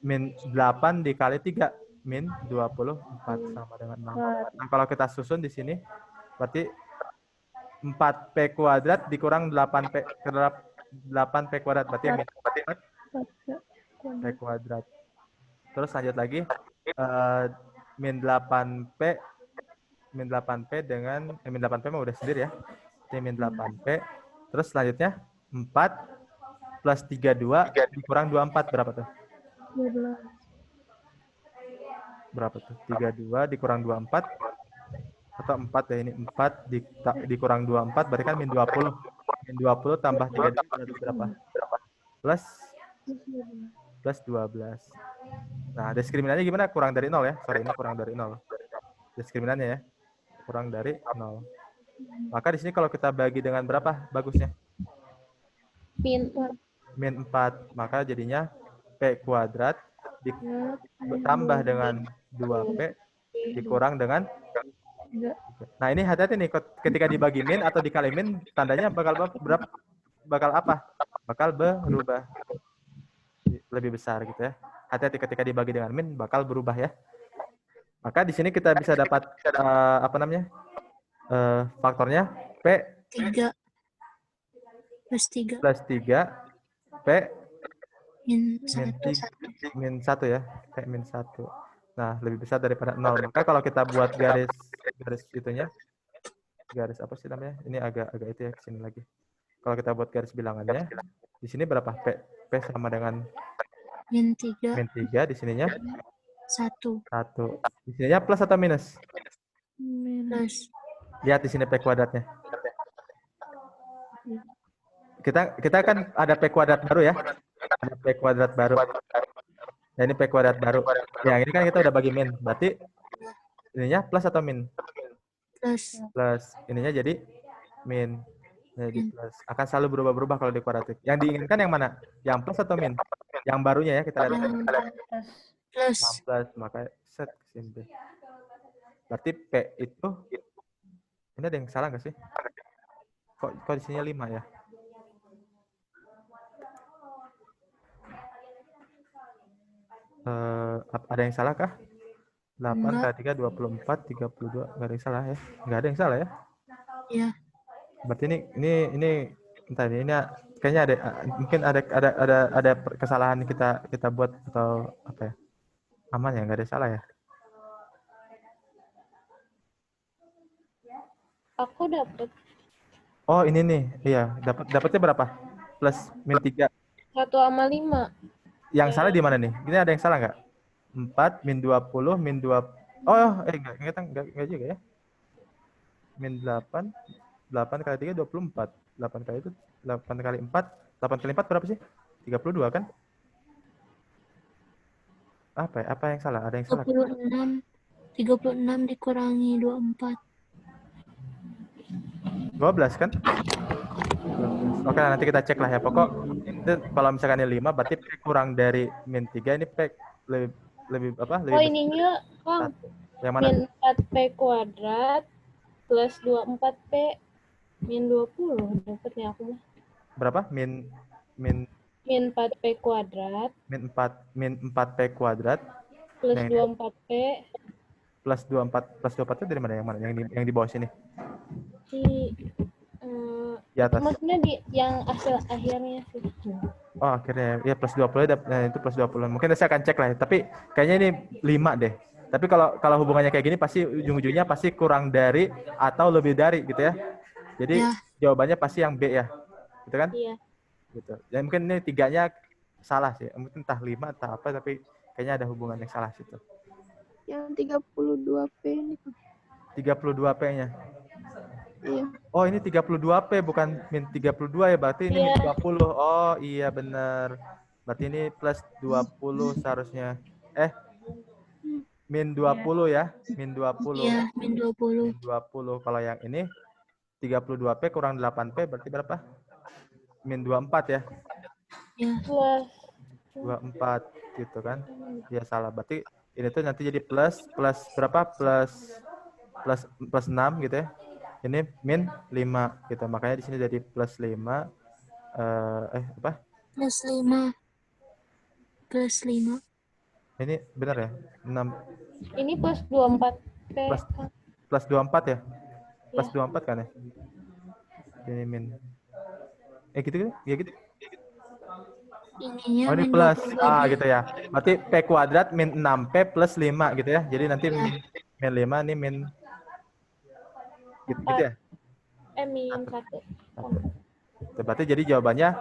min 8 dikali 3 min 24 sama dengan 0. Nah, kalau kita susun di sini berarti 4P kuadrat dikurang 8P kuadrat berarti min 4 P kuadrat. Terus lanjut lagi min 8P dengan min 8P mah udah sendiri ya. Ini min 8P. Terus selanjutnya 4 plus 32 dikurang 24 berapa tuh? 12. Berapa tuh? 32 dikurang 24 atau 4 ya ini 4 dikurang 24 berarti kan min 20. Min 20 tambah 32 berarti berapa? Plus 12. Nah, diskriminannya gimana? Kurang dari 0 ya. Sorry, ini kurang dari 0. Diskriminannya ya. Kurang dari 0. Maka di sini kalau kita bagi dengan berapa bagusnya? Min 4. Min 4. Maka jadinya P kuadrat ditambah dengan 2P dikurang dengan. Nah, ini hati-hati nih ketika dibagi min atau dikali min tandanya bakal apa? Bakal berubah lebih besar gitu ya. Hati-hati ketika dibagi dengan min bakal berubah ya. Maka di sini kita bisa dapat faktornya P 3 Plus 3. Plus 3, P Min min 1. 1 ya. P min 1. Nah, lebih besar daripada 0. Maka kalau kita buat garis itunya, garis apa sih namanya? Ini agak itu ya, kesini lagi. Kalau kita buat garis bilangannya, di sini berapa? P sama dengan Min 3. min 3, di sininya 1. 1. Di sininya plus atau minus? Plus. Lihat di sini P kuadratnya. Kita kan ada P kuadrat baru ya. Ada P kuadrat baru. Nah, ini P kuadrat baru. Yang ini kan kita udah bagi min. Berarti ininya plus atau min? Plus. Plus. Ininya jadi min. Jadi plus. Akan selalu berubah-berubah kalau di kuadratik. Yang diinginkan yang mana? Yang plus atau min? Yang barunya ya kita lihat. Plus. Yang plus. Maka set ke sini. Berarti P itu, ini ada yang salah nggak sih? Kok di sini 5 ya? Ada yang salah kah? 8 kali 3, 24, 32. Nggak ada yang salah ya? Nggak ada yang salah ya? Iya. Berarti ini entah ini kayaknya ada mungkin ada kesalahan kita buat atau apa ya? Aman ya, nggak ada salah ya? Aku dapat Oh, ini nih. Iya, dapatnya berapa? Plus min 3. 1,5. Yang salah di mana nih? Ini ada yang salah nggak? 4 min 20 min 2. Oh, enggak juga ya. Min 8 kali 3 24. 8 kali itu 8 kali 4. 8 kali 4 berapa sih? 32 kan? Apa ya? Apa yang salah? Ada yang salah? 36 dikurangi 24. 12 kan? Oke, nanti kita cek lah ya. Pokok itu kalau misalkan ini 5 berarti P kurang dari min 3, ini P lebih apa? Lebih Oh, besar. ininya, Kang. Yang mana? Min 4P kuadrat plus 24P min 20. Dapatnya aku mah. Berapa? Min Min 4P kuadrat min 4P kuadrat plus Yang ini. 24P plus 24 itu dari mana? Yang mana? Yang di bawah sini. Di atas. Maksudnya di yang hasil akhirnya sih. Oh, akhirnya ya plus 20 itu plus 20. Mungkin saya akan cek lah ya. Tapi kayaknya ini 5 deh. Tapi kalau hubungannya kayak gini pasti ujung-ujungnya pasti kurang dari atau lebih dari gitu ya. Jadi jawabannya pasti yang B ya. Gitu kan? Iya. Gitu. Ya mungkin ini 3-nya salah sih. Mungkin entah 5 entah apa tapi kayaknya ada hubungan yang salah situ. Yang 32P ini. 32P-nya. Iya. Oh, ini 32P bukan min 32 ya, berarti ini min 20. Oh, iya benar. Berarti ini plus 20 seharusnya. Min 20 ya, min 20. Iya, min 20. Min 20. Kalau yang ini 32P kurang 8P berarti berapa? Min 24 ya. Iya. 24 gitu kan. Ya salah. Berarti ini tuh nanti jadi plus berapa? Plus 6 gitu ya. Ini min 5 gitu. Makanya di sini jadi plus 5. Apa? Plus 5. Plus 5. Ini benar ya? 6. Ini plus 24P. Plus 24 ya? Plus 24 kan ya? Ini min. Gitu. Ya gitu. Ininya Oh, ini min plus. 20. Gitu ya. Berarti P kuadrat min 6P plus 5 gitu ya. Jadi nanti min 5 ini min gitu ya? Min 1. Berarti jadi jawabannya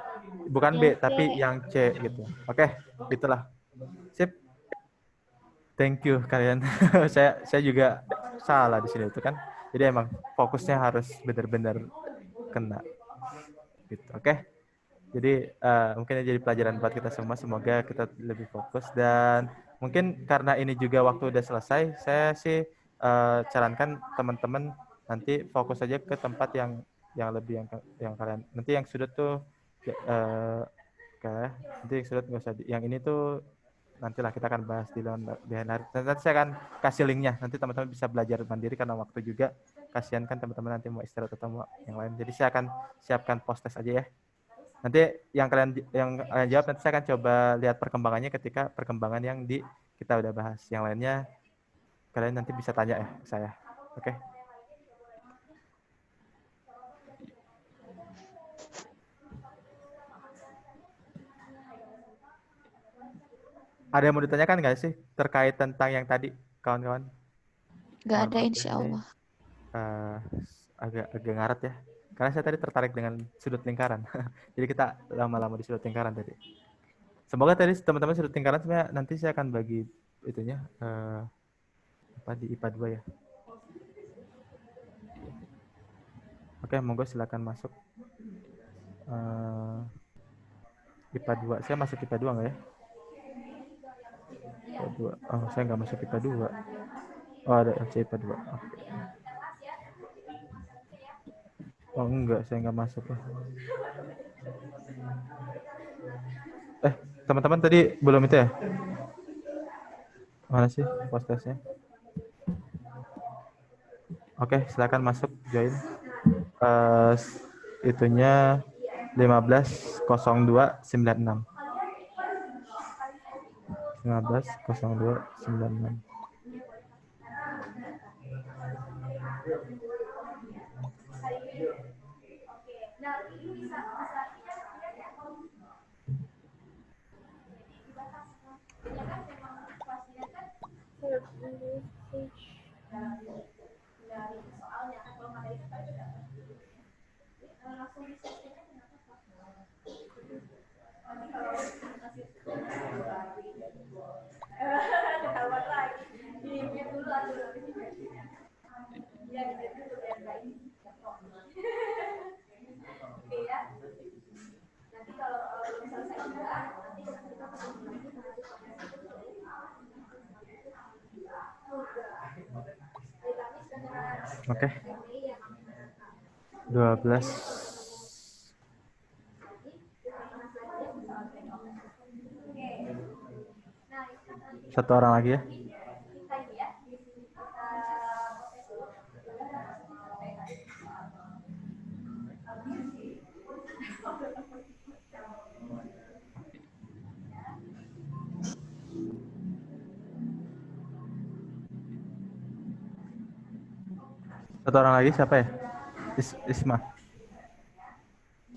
bukan B, tapi yang C gitu. Oke, itulah. Sip. Thank you kalian. saya juga salah di sini itu kan. Jadi emang fokusnya harus benar-benar kena. Gitu. Oke. Jadi mungkin ini jadi pelajaran buat kita semua. Semoga kita lebih fokus dan mungkin karena ini juga waktu udah selesai, saya sih sarankan teman-teman nanti fokus aja ke tempat yang lebih yang kalian nanti yang sudut tuh nanti yang sudut nggak usah yang ini tuh nantilah kita akan bahas di hari. Nanti saya akan kasih linknya, nanti teman-teman bisa belajar mandiri karena waktu juga kasihan kan teman-teman nanti mau istirahat atau mau yang lain. Jadi saya akan siapkan post test aja ya. Nanti yang kalian jawab nanti saya akan coba lihat perkembangannya ketika perkembangan yang kita udah bahas. Yang lainnya kalian nanti bisa tanya ya ke saya. Oke. Ada yang mau ditanyakan nggak sih terkait tentang yang tadi, kawan-kawan? Nggak Mohon ada, maaf insya ini Allah. agak ngaret ya. Karena saya tadi tertarik dengan sudut lingkaran. Jadi kita lama-lama di sudut lingkaran tadi. Semoga tadi teman-teman sudut lingkaran sebenarnya nanti saya akan bagi itunya apa di IPA 2 ya. Oke, monggo silakan masuk. IPA 2. Saya masuk IPA 2 nggak ya? IPA 2. Oh, saya nggak masuk IPA 2. Oh, ada IPA 2. Oke. Oh, enggak, saya nggak masuk ya. Teman-teman tadi belum itu ya? Mana sih postesnya? Oke, silakan masuk join. Itunya 15.02.96. 15.02.96. Oke. 12. Satu orang lagi ya. Satu orang lagi siapa ya? Isma.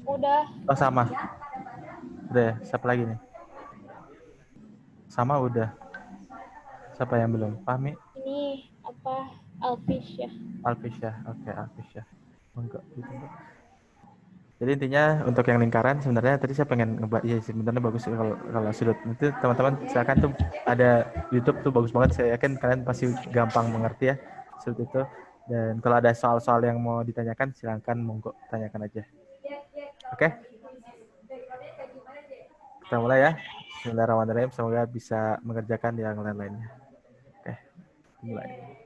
Udah. Oh, sama. Udah ya, siapa lagi nih? Sama udah. Siapa yang belum? Fahmi? Ini apa? Alfish ya. Alfisya. Oke, Alfisya. Enggak, gitu. Jadi intinya untuk yang lingkaran sebenarnya tadi saya pengen ngebahas ya sebenarnya bagus kalau sudut. Nanti teman-teman silakan tuh ada YouTube tuh bagus banget. Saya yakin kalian pasti gampang mengerti ya sudut itu. Dan kalau ada soal-soal yang mau ditanyakan silakan monggo tanyakan aja. Oke? Kita mulai ya. Bismillahirrahmanirrahim. Semoga bisa mengerjakan yang lain-lainnya. Oke, mulai.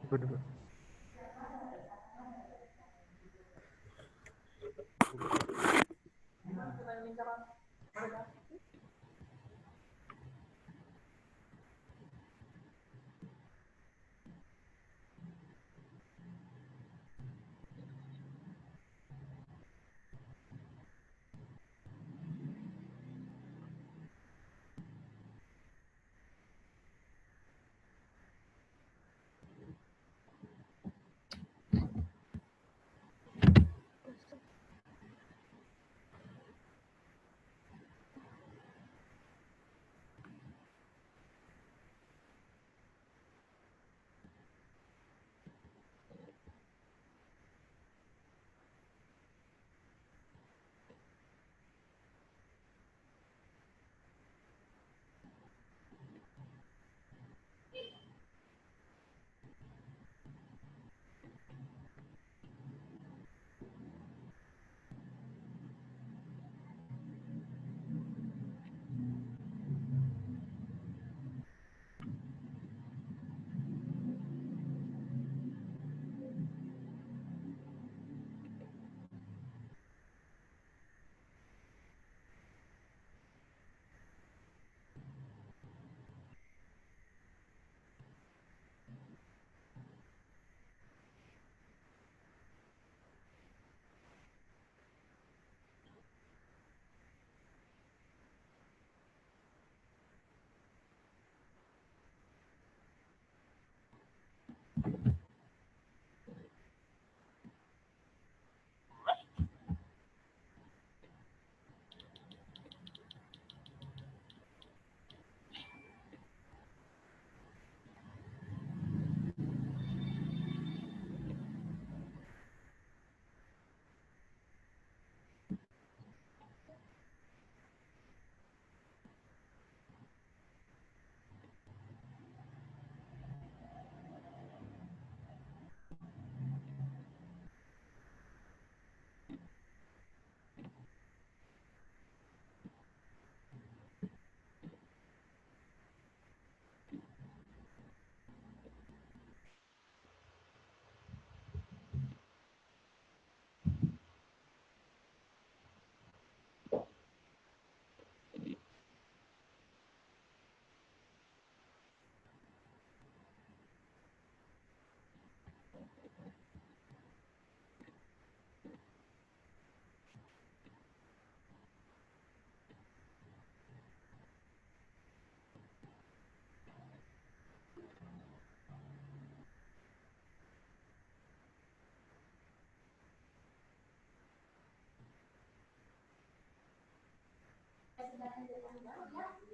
Dulu.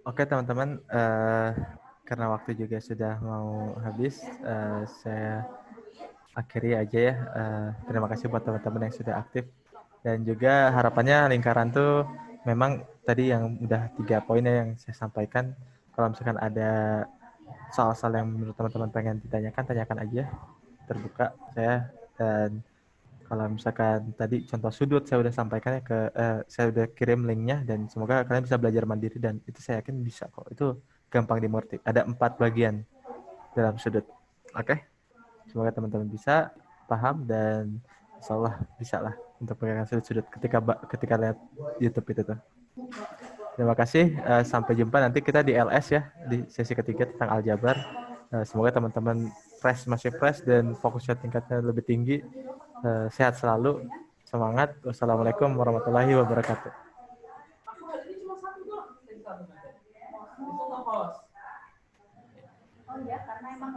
Oke teman-teman, karena waktu juga sudah mau habis, saya akhiri aja ya. Terima kasih buat teman-teman yang sudah aktif. Dan juga harapannya lingkaran tuh memang tadi yang udah 3 poinnya yang saya sampaikan. Kalau misalkan ada soal-soal yang menurut teman-teman pengen ditanyakan, tanyakan aja. Terbuka saya. Dan kalau misalkan tadi contoh sudut saya udah sampaikan ya saya udah kirim linknya, dan semoga kalian bisa belajar mandiri, dan itu saya yakin bisa kok. Itu gampang dimengerti. Ada 4 bagian dalam sudut. Oke? Semoga teman-teman bisa paham, dan insya Allah bisa lah untuk pegangan sudut-sudut ketika lihat YouTube itu tuh. Terima kasih. Sampai jumpa nanti kita di LS ya, di sesi ketiga tentang aljabar. Semoga teman-teman masih fresh dan fokusnya tingkatnya lebih tinggi. Sehat selalu, semangat. Wassalamualaikum warahmatullahi wabarakatuh. Oh ya, karena emang